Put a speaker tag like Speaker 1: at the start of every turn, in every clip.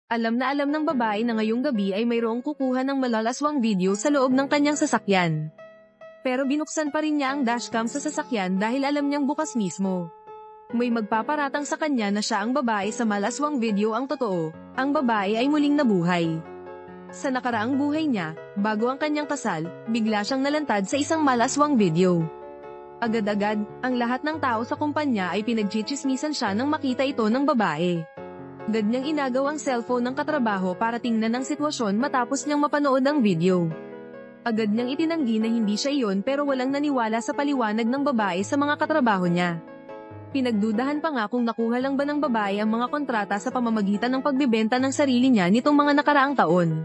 Speaker 1: Alam na alam ng babae na ngayong gabi ay mayroong kukuha ng malalaswang video sa loob ng kanyang sasakyan. Pero binuksan pa rin niya ang dashcam sa sasakyan dahil alam niyang bukas mismo. May magpaparatang sa kanya na siya ang babae sa malaswang video. Ang totoo, ang babae ay muling nabuhay. Sa nakaraang buhay niya, bago ang kanyang kasal, bigla siyang nalantad sa isang malaswang video. Agad-agad, ang lahat ng tao sa kumpanya ay pinagchichismisan siya nang makita ito ng babae. Agad niyang inagaw ang cellphone ng katrabaho para tingnan ang sitwasyon matapos niyang mapanood ang video. Agad niyang itinanggi na hindi siya iyon pero walang naniwala sa paliwanag ng babae sa mga katrabaho niya. Pinagdudahan pa nga kung nakuha lang ba ng babae ang mga kontrata sa pamamagitan ng pagbebenta ng sarili niya nitong mga nakaraang taon.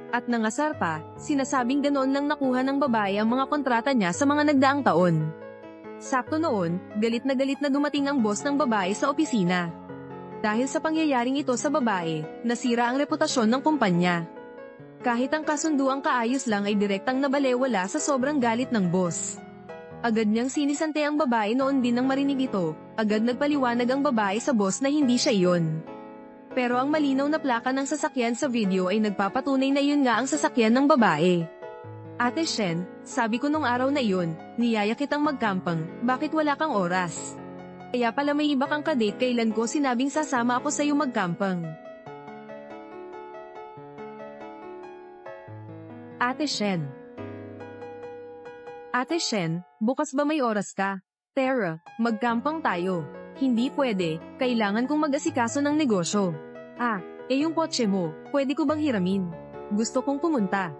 Speaker 1: At nangasar pa, sinasabing ganoon lang nakuha ng babae ang mga kontrata niya sa mga nagdaang taon. Sakto noon, galit na dumating ang boss ng babae sa opisina. Dahil sa pangyayaring ito sa babae, nasira ang reputasyon ng kumpanya. Kahit ang kasunduang kaayos lang ay direktang nabalewala sa sobrang galit ng boss. Agad niyang sinisante ang babae noon din nang marinig ito, agad nagpaliwanag ang babae sa boss na hindi siya iyon. Pero ang malinaw na plaka ng sasakyan sa video ay nagpapatunay na iyon nga ang sasakyan ng babae. Ate Shen, sabi ko nung araw na iyon, niyaya kitang magkampang, bakit wala kang oras? Kaya pala may iba kang kadate, kailan ko sinabing sasama ako sa iyo magkampang? Ate Shen. Ate Shen, bukas ba may oras ka? Tara, magkampang tayo. Hindi pwede, kailangan kong mag-asikaso ng negosyo. Yung kotse mo, pwede ko bang hiramin? Gusto kong pumunta.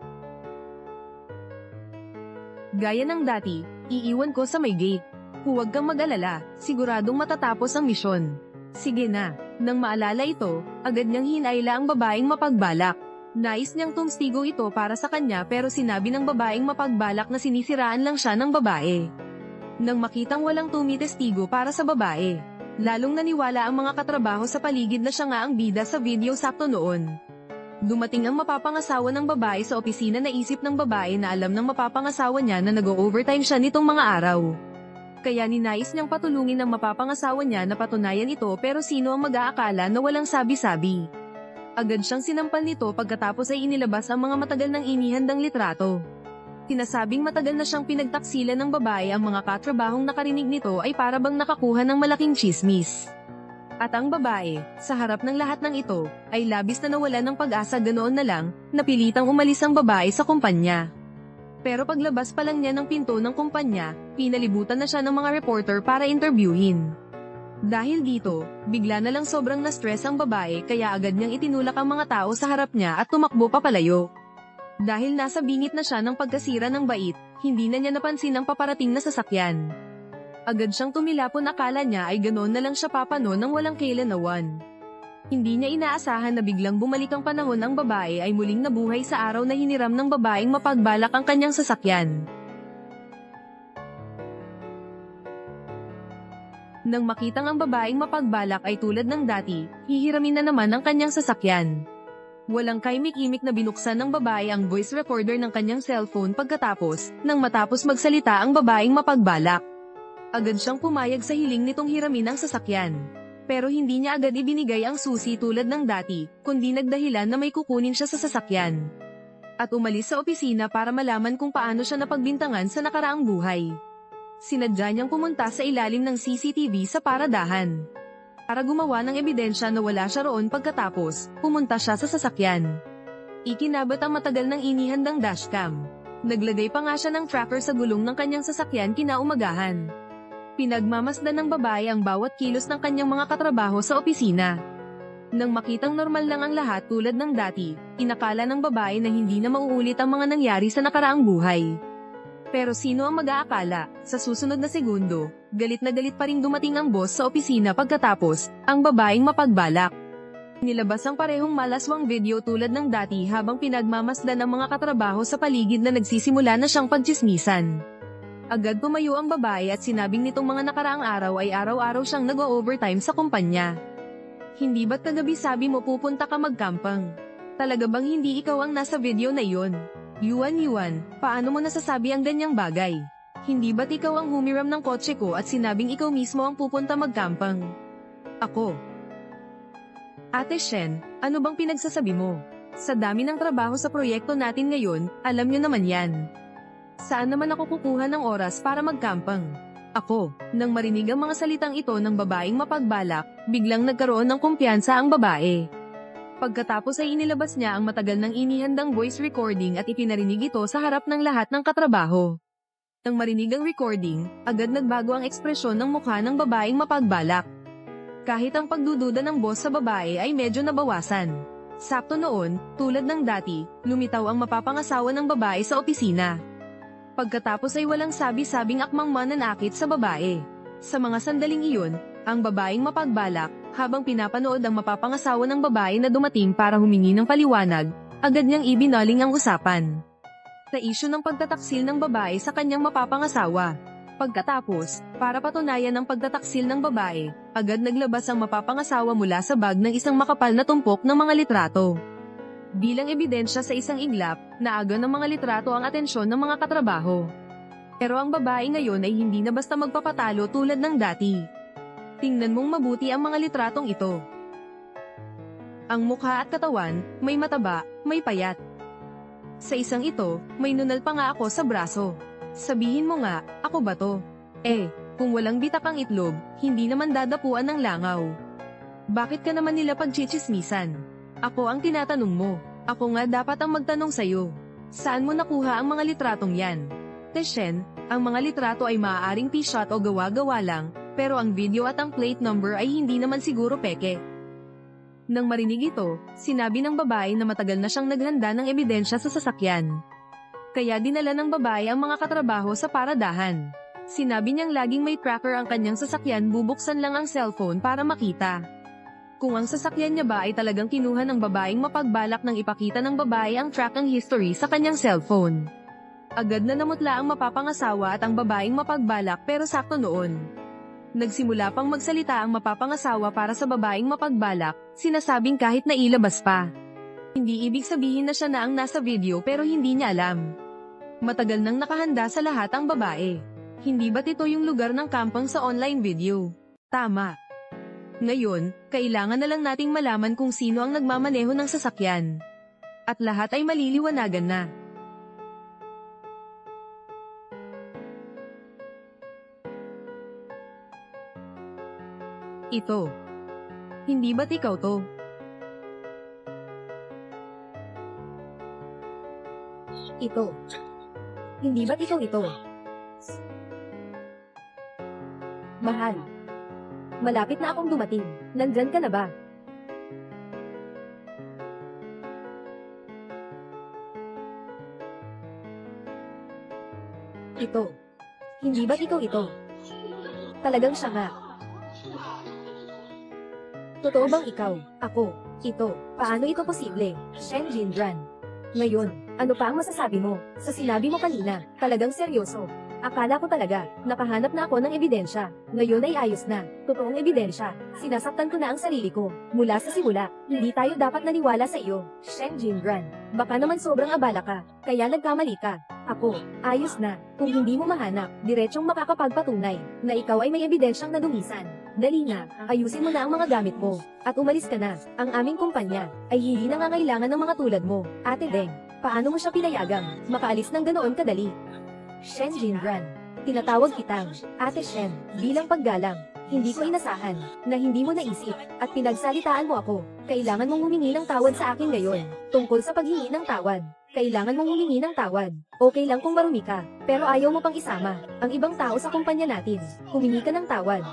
Speaker 1: Gaya ng dati, iiwan ko sa may gate. Huwag kang mag-alala, siguradong matatapos ang misyon. Sige na. Nang maalala ito, agad niyang hinayla ang babaeng mapagbalak. Nais niyang tumstigo ito para sa kanya pero sinabi ng babaeng mapagbalak na sinisiraan lang siya ng babae. Nang makitang walang tumitestigo para sa babae, lalong naniwala ang mga katrabaho sa paligid na siya nga ang bida sa video. Sakto noon, dumating ang mapapangasawa ng babae sa opisina. Naisip ng babae na alam ng mapapangasawa niya na nag-overtime siya nitong mga araw. Kaya ninais niyang patulungin ng mapapangasawa niya na patunayan ito pero sino ang mag-aakala na walang sabi-sabi. Agad siyang sinampal nito pagkatapos ay inilabas ang mga matagal nang inihandang litrato. Sinasabing matagal na siyang pinagtaksilan ng babae. Ang mga katrabahong nakarinig nito ay para bang nakakuha ng malaking chismis. At ang babae, sa harap ng lahat ng ito, ay labis na nawala ng pag-asa. Ganoon na lang, napilitang umalis ang babae sa kumpanya. Pero paglabas pa lang niya ng pinto ng kumpanya, pinalibutan na siya ng mga reporter para interviewin. Dahil dito, bigla na lang sobrang na-stress ang babae kaya agad niyang itinulak ang mga tao sa harap niya at tumakbo papalayo. Dahil nasa bingit na siya ng pagkasira ng bait, hindi na niya napansin ang paparating na sasakyan. Agad siyang tumilapon, akala niya ay ganoon na lang siya papano nang walang kailanawan. Hindi niya inaasahan na biglang bumalik ang panahon. Ang babae ay muling nabuhay sa araw na hiniram ng babaeng mapagbalak ang kanyang sasakyan. Nang makitang ang babaeng mapagbalak ay tulad ng dati, hihiramin na naman ang kanyang sasakyan. Walang kaimik-imik na binuksan ng babae ang voice recorder ng kanyang cellphone pagkatapos, nang matapos magsalita ang babaeng mapagbalak. Agad siyang pumayag sa hiling nitong hiramin ang sasakyan. Pero hindi niya agad ibinigay ang susi tulad ng dati, kundi nagdahilan na may kukunin siya sa sasakyan. At umalis sa opisina para malaman kung paano siya napagbintangan sa nakaraang buhay. Sinadya niyang pumunta sa ilalim ng CCTV sa paradahan. Para gumawa ng ebidensya na wala siya roon. Pagkatapos, pumunta siya sa sasakyan. Ikinabat ang matagal ng inihandang dashcam. Naglagay pa nga siya ng tracker sa gulong ng kanyang sasakyan kinaumagahan. Pinagmamasdan ng babae ang bawat kilos ng kanyang mga katrabaho sa opisina. Nang makitang normal lang ang lahat tulad ng dati, inakala ng babae na hindi na mauulit ang mga nangyari sa nakaraang buhay. Pero sino ang mag-aakala, sa susunod na segundo, galit na galit pa rin dumating ang boss sa opisina. Pagkatapos, ang babaeng mapagbalak. Nilabas ang parehong malaswang video tulad ng dati habang pinagmamasdan ng mga katrabaho sa paligid na nagsisimula na siyang pagtsismisan. Agad tumayo ang babae at sinabing nitong mga nakaraang araw ay araw-araw siyang nag-overtime sa kumpanya. Hindi ba't kagabi sabi mo pupunta ka magkampang? Talaga bang hindi ikaw ang nasa video na iyon? Yuan, paano mo nasasabi ang ganyang bagay? Hindi ba't ikaw ang humiram ng kotse ko at sinabing ikaw mismo ang pupunta magkampang? Ako. Ate Shen, ano bang pinagsasabi mo? Sa dami ng trabaho sa proyekto natin ngayon, alam nyo naman yan. Saan naman ako kukuha ng oras para magkampang? Ako, nang marinig ang mga salitang ito ng babaeng mapagbalak, biglang nagkaroon ng kumpiyansa ang babae. Pagkatapos ay inilabas niya ang matagal nang inihandang voice recording at ipinarinig ito sa harap ng lahat ng katrabaho. Nang marinig ang recording, agad nagbago ang ekspresyon ng mukha ng babaeng mapagbalak. Kahit ang pagdududa ng boss sa babae ay medyo nabawasan. Sakto noon, tulad ng dati, lumitaw ang mapapangasawa ng babae sa opisina. Pagkatapos ay walang sabi-sabing akmang mananakit sa babae. Sa mga sandaling iyon, ang babaeng mapagbalak, habang pinapanood ang mapapangasawa ng babae na dumating para humingi ng paliwanag, agad niyang ibinaling ang usapan. Sa isyu ng pagtataksil ng babae sa kanyang mapapangasawa. Pagkatapos, para patunayan ang pagtataksil ng babae, agad naglabas ang mapapangasawa mula sa bag ng isang makapal na tumpok ng mga litrato. Bilang ebidensya sa isang iglap, naaga ng mga litrato ang atensyon ng mga katrabaho. Pero ang babae ngayon ay hindi na basta magpapatalo tulad ng dati. Tingnan mong mabuti ang mga litratong ito. Ang mukha at katawan, may mataba, may payat. Sa isang ito, may nunal pa nga ako sa braso. Sabihin mo nga, ako ba to? Kung walang bitak ang itlog, hindi naman dadapuan ng langaw. Bakit ka naman nila pagchichismisan? Ako ang tinatanong mo. Ako nga dapat ang magtanong sa'yo. Saan mo nakuha ang mga litratong yan? Teshen, ang mga litrato ay maaaring p-shot o gawa-gawa lang, pero ang video at ang plate number ay hindi naman siguro peke. Nang marinig ito, sinabi ng babae na matagal na siyang naghanda ng ebidensya sa sasakyan. Kaya dinala ng babae ang mga katrabaho sa paradahan. Sinabi niyang laging may tracker ang kanyang sasakyan, bubuksan lang ang cellphone para makita. Kung ang sasakyan niya ba ay talagang kinuha ng babaeng mapagbalak nang ipakita ng babae ang tracking history sa kanyang cellphone. Agad na namutla ang mapapangasawa at ang babaeng mapagbalak pero sakto noon. Nagsimula pang magsalita ang mapapangasawa para sa babaeng mapagbalak, sinasabing kahit na ilabas pa. Hindi ibig sabihin na siya na ang nasa video pero hindi niya alam. Matagal nang nakahanda sa lahat ang babae. Hindi ba't ito yung lugar ng kampang sa online video? Tama. Ngayon, kailangan na lang nating malaman kung sino ang nagmamaneho ng sasakyan. At lahat ay maliliwanagan na. Ito. Hindi ba't ikaw to?
Speaker 2: Ito. Hindi ba't ikaw ito? Mahal. Malapit na akong dumating. Nandyan ka na ba? Ito. Hindi ba't ikaw ito? Talagang siya nga. Totoo bang ikaw, ako, ito, paano ito posible? Shen Jinran. Ngayon, ano pa ang masasabi mo? Sa sinabi mo kanina, talagang seryoso. Akala ko talaga, nakahanap na ako ng ebidensya. Ngayon ay ayos na. Totoong ebidensya. Sinasaktan ko na ang sarili ko. Mula sa simula, hindi tayo dapat naniwala sa iyo. Shen Jinran. Baka naman sobrang abala ka, kaya nagkamali ka. Ako, ayos na. Kung hindi mo mahanap, diretsyong makakapagpatunay na ikaw ay may ebidensyang nadumisan. Dali na, ayusin mo na ang mga gamit mo, at umalis ka na. Ang aming kumpanya ay hindi nangangailangan ng mga tulad mo. Ate Deng, paano mo siya pinayagang makaalis ng ganoon kadali? Shen Jinran, tinatawag kitang Ate Shen bilang paggalang. Hindi ko inasahan na hindi mo naisip at pinagsalitaan mo ako. Kailangan mong humingi ng tawad sa akin ngayon. Tungkol sa paghingi ng tawad, kailangan mong humingi ng tawad. Okay lang kung marumi ka, pero ayaw mo pang isama ang ibang tao sa kumpanya natin. Humingi ka ng tawad.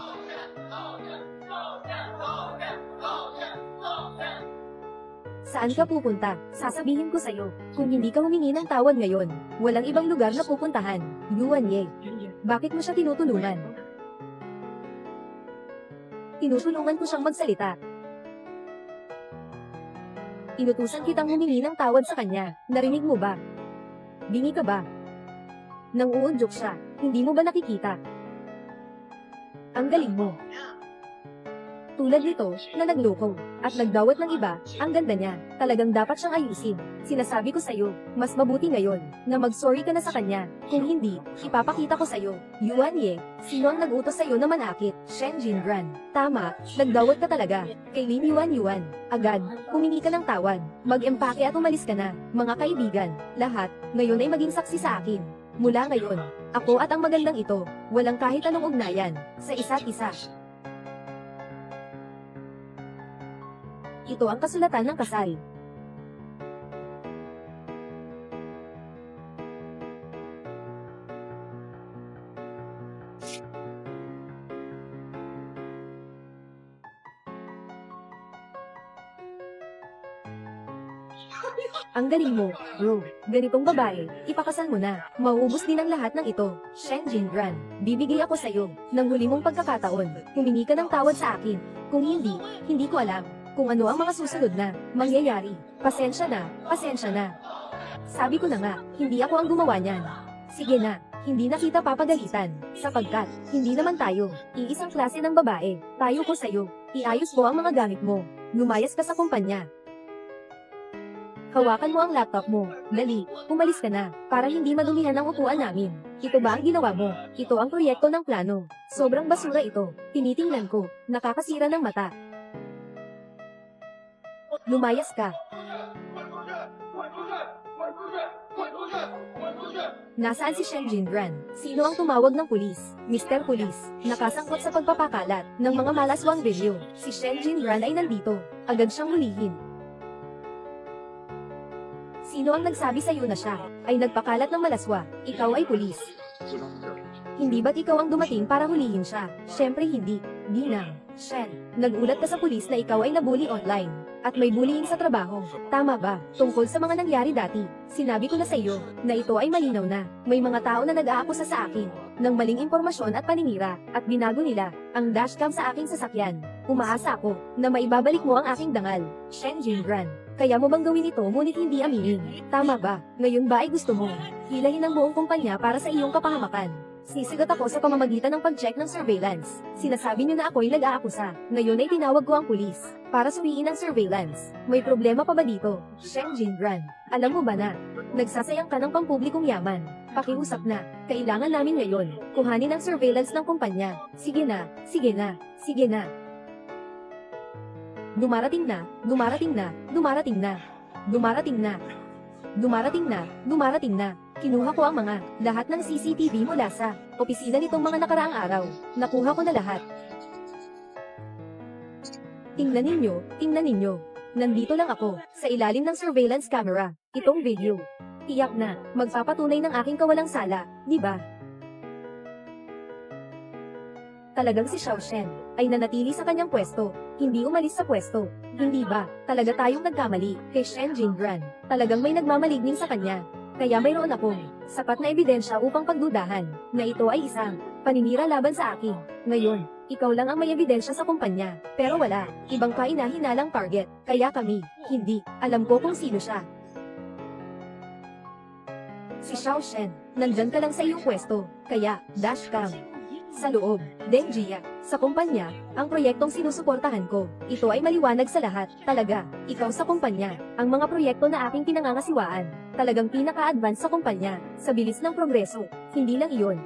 Speaker 2: Saan ka pupunta? Sasabihin ko sa'yo. Kung hindi ka humingi ng tawad ngayon, walang ibang lugar na pupuntahan. Yuan Ye. Bakit mo siya tinutulungan? Tinutulungan ko siyang magsalita. Inutusan kitang humingi ng tawad sa kanya. Narinig mo ba? Bingi ka ba? Nang uundyok siya, hindi mo ba nakikita? Ang galing mo. Tulad nito, na nagloko, at nagdawat ng iba, ang ganda niya, talagang dapat siyang ayusin. Sinasabi ko sa'yo, mas mabuti ngayon, na mag-sorry ka na sa kanya. Kung hindi, ipapakita ko sa'yo. Yuan Ye, sino ang nag-utos sa'yo na manakit? Shen Jinran. Tama, nagdawat ka talaga. Kay Lin Yuan. Agad, humingi ka ng tawad. Mag-empake at umalis ka na. Mga kaibigan, lahat, ngayon ay maging saksi sa akin. Mula ngayon, ako at ang magandang ito, walang kahit anong ugnayan, sa isa't isa. Ito ang kasulatan ng kasal. Ang galing mo, bro. Ganitong babae, ipakasal mo na. Mauubos din ang lahat ng ito. Shen Jinran, bibigay ako sa'yo. Nang huli mong pagkakataon, humingi ka ng tawad sa akin. Kung hindi, hindi ko alam kung ano ang mga susunod na mangyayari. Pasensya na. Sabi ko na nga, hindi ako ang gumawa niyan. Sige na, hindi na kita papagalitan, sapagkat, hindi naman tayo, iisang klase ng babae. Tayo ko sa'yo, iayos mo ang mga gamit mo. Lumayas ka sa kumpanya. Hawakan mo ang laptop mo. Dali, umalis ka na, para hindi madumihan ang upuan namin. Ito ba ang ginawa mo? Ito ang proyekto ng plano. Sobrang basura ito. Tinitingnan ko, nakakasira ng mata. Lumayas ka. Nasaan si Shen Jinran? Sino ang tumawag ng pulis? Mr. Pulis, nakasangkot sa pagpapakalat ng mga malaswang video. Si Shen Jinran ay nandito. Agad siyang hulihin. Sino ang nagsabi sa'yo na siya ay nagpakalat ng malaswa? Ikaw ay pulis. Hindi ba't ikaw ang dumating para hulihin siya? Siyempre hindi. Ginang. Shen, nagulat ka sa pulis na ikaw ay nabully online. At may bullying sa trabaho. Tama ba? Tungkol sa mga nangyari dati, sinabi ko na sa iyo na ito ay malinaw na. May mga tao na nag-aakusa sa akin ng maling impormasyon at paninira, at binago nila ang dashcam sa aking sasakyan. Umaasa ako na maibabalik mo ang aking dangal. Shen Jinran, kaya mo bang gawin ito ngunit hindi aminin? Tama ba? Ngayon ba ay gusto mo hilahin ang buong kumpanya para sa iyong kapahamakan? Sisigat ako sa pamamagitan ng pag-check ng surveillance. Sinasabi niyo na ako'y nag-aakusa. Ngayon ay tinawag ko ang pulis para suriin ang surveillance. May problema pa ba dito? Shen Jinran, alam mo ba na nagsasayang ka ng pampublikong yaman? Pakiusap na. Kailangan namin ngayon kuhanin ang surveillance ng kumpanya. Sige na. Dumarating na. Kinuha ko ang mga lahat ng CCTV mula sa opisina nitong mga nakaraang araw. Nakuha ko na lahat. Tingnan ninyo. Nandito lang ako, sa ilalim ng surveillance camera. Itong video. Tiyak na, magpapatunay ng aking kawalang sala, di ba? Talagang si Xiao Shen ay nanatili sa kanyang pwesto, hindi umalis sa pwesto. Hindi ba, talaga tayong nagkamali kay Shen Jinran. Talagang may nagmamaligning sa kanya. Kaya mayroon akong sapat na ebidensya upang pagdudahan na ito ay isang paninira laban sa akin. Ngayon, ikaw lang ang may ebidensya sa kumpanya, pero wala, ibang kaina-hinalang target. Kaya kami, hindi, alam ko kung sino siya. Si Xiao Shen, nandyan ka lang sa iyong pwesto, kaya, dashcam. Sa loob, Deng Jia, sa kumpanya, ang proyektong sinusuportahan ko, ito ay maliwanag sa lahat, talaga, ikaw sa kumpanya, ang mga proyekto na aking pinangangasiwaan, talagang pinaka-advance sa kumpanya, sa bilis ng progreso, hindi lang iyon.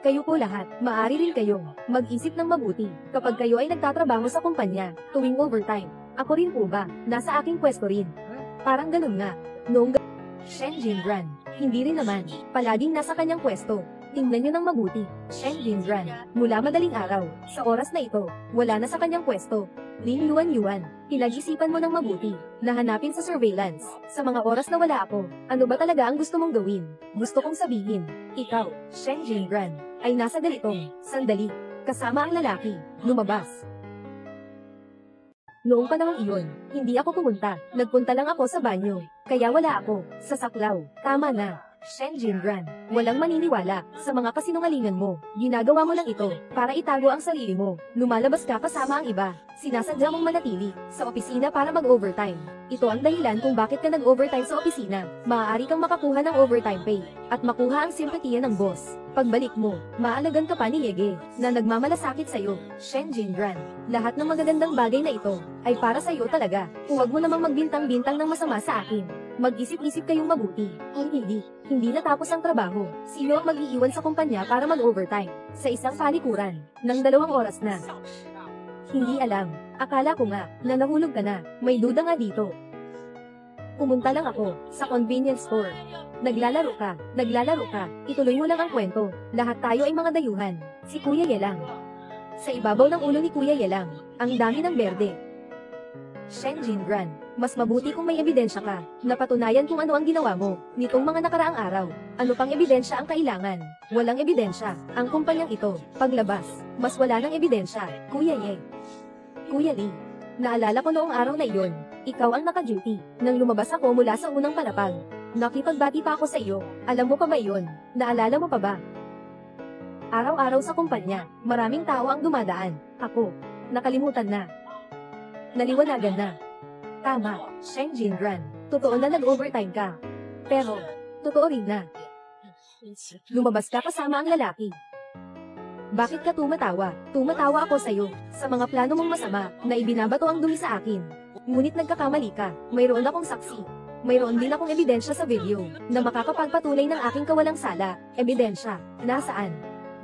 Speaker 2: Kayo po lahat, maaari rin kayong mag-isip ng mabuti, kapag kayo ay nagtatrabaho sa kumpanya, tuwing overtime, ako rin po ba, nasa aking pwesto rin? Parang ganun nga, noong Shen Jinran, hindi rin naman, palaging nasa kanyang pwesto. Tingnan niyo ng mabuti, Shen Jinran, mula madaling araw, sa oras na ito, wala na sa kanyang pwesto. Lin Yuan, pinag-isipan mo ng mabuti, na hanapin sa surveillance, sa mga oras na wala ako, ano ba talaga ang gusto mong gawin? Gusto kong sabihin, ikaw, Shen Jinran, ay nasa ganitong sandali, kasama ang lalaki, lumabas. Noong panahong iyon, hindi ako pumunta, nagpunta lang ako sa banyo, kaya wala ako, sa saklaw, tama na. Shen Jinran, walang maniniwala sa mga kasinungalingan mo. Ginagawa mo lang ito para itago ang sarili mo. Lumalabas ka kasama ang iba. Sinasadya mong manatili sa opisina para mag-overtime. Ito ang dahilan kung bakit ka nag-overtime sa opisina. Maaari kang makakuha ng overtime pay at makuha ang simpatiya ng boss. Pagbalik mo, maalagan ka pa ni Yege na nagmamalasakit sa'yo. Shen Jinran, lahat ng magagandang bagay na ito ay para sa'yo talaga. Huwag mo namang magbintang-bintang ng masama sa akin. Mag-isip-isip kayong mabuti. Kung hindi natapos ang trabaho, sino ang mag-iiwan sa kumpanya para mag-overtime? Sa isang palikuran, ng 2 oras na. Hindi alam. Akala ko nga, na nahulog ka na. May duda nga dito. Pumunta lang ako, sa convenience store. Naglalaro ka. Ituloy mo lang ang kwento. Lahat tayo ay mga dayuhan. Si Kuya Yelang. Sa ibabaw ng ulo ni Kuya Yelang, ang dami ng berde. Shen Jinran, mas mabuti kung may ebidensya ka, napatunayan kung ano ang ginawa mo, nitong mga nakaraang araw. Ano pang ebidensya ang kailangan? Walang ebidensya, ang kumpanyang ito, paglabas, mas wala ng ebidensya, Kuya Ye. Kuya Lee, naalala ko noong araw na iyon, ikaw ang naka-duty, nang lumabas ako mula sa unang palapag. Nakipagbati pa ako sa iyo, alam mo pa ba iyon? Naalala mo pa ba? Araw-araw sa kumpanya, maraming tao ang dumadaan, ako, nakalimutan na. Naliwanagan na. Tama, Shen Jinran. Totoo na nag-overtime ka. Pero, totoo rin na. Lumabas ka kasama ang lalaki. Bakit ka tumatawa? Tumatawa ako sa'yo, sa mga plano mong masama, na ibinabato ang dumi sa akin. Ngunit nagkakamali ka, mayroon akong saksi. Mayroon din akong ebidensya sa video, na makakapagpatunay ng aking kawalang sala. Ebidensya, nasaan?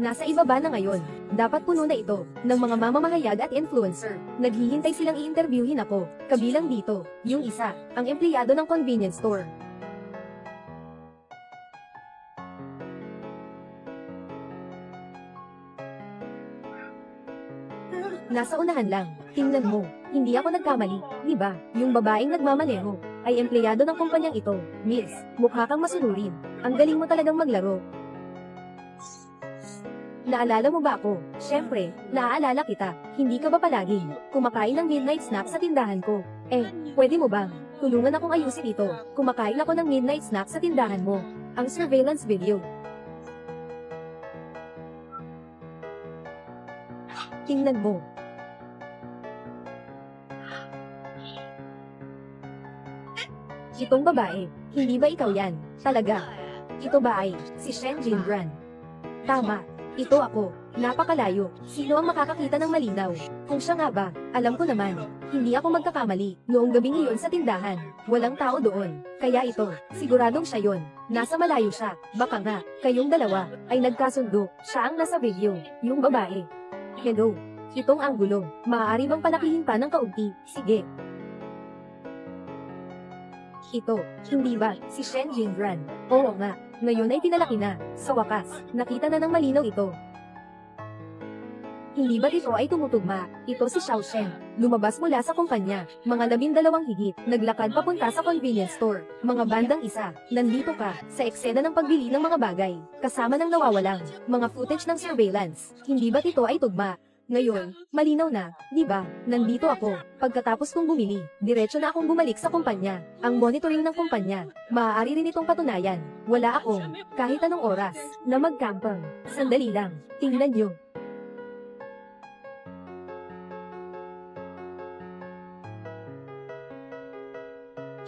Speaker 2: Nasa ibaba na ngayon. Dapat puno na ito ng mga mamamahayag at influencer. Naghihintay silang i-interviewin ako. Kabilang dito, yung isa, ang empleyado ng convenience store. Nasa unahan lang. Tingnan mo, hindi ako nagkamali, di ba? Yung babaeng nagmamaneho ay empleyado ng kumpanyang ito. Miss, mukha kang masunurin. Ang galing mo talagang maglaro. Naalala mo ba ako? Siyempre, naaalala kita. Hindi ka ba palaging kumakain ng midnight snack sa tindahan ko? Pwede mo bang tulungan akong ayusin ito? Kumakain ako ng midnight snack sa tindahan mo. Ang surveillance video. Tingnan mo. Itong babae, hindi ba ikaw yan? Talaga. Ito ba ay si Shen Jinran? Tama. Ito ako. Napakalayo. Sino ang makakakita ng malinaw? Kung siya nga ba, alam ko naman. Hindi ako magkakamali. Noong gabing iyon sa tindahan, walang tao doon. Kaya ito, siguradong siya yon. Nasa malayo siya. Baka nga, kayong dalawa, ay nagkasundo. Siya ang nasa video. Yung babae. Hello. Itong anggulo. Maaari bang palakihin pa ng kaunti? Sige. Ito, hindi ba, si Shen Jinran? Oo nga. Ngayon ay pinalaki na. Sa wakas, nakita na ng malinaw ito. Hindi ba ito ay tumutugma? Ito si Xiao Shen. Lumabas mula sa kumpanya. Mga 12 higit. Naglakad papunta sa convenience store. Mga bandang isa. Nandito ka. Sa eksena ng pagbili ng mga bagay. Kasama ng nawawalang. Mga footage ng surveillance. Hindi ba ito ay tugma? Ngayon, malinaw na, di ba? Nandito ako. Pagkatapos kong bumili, diretso na akong bumalik sa kumpanya. Ang monitoring ng kumpanya, maaari rin itong patunayan. Wala akong, kahit anong oras, na magkampang. Sandali lang, tingnan nyo.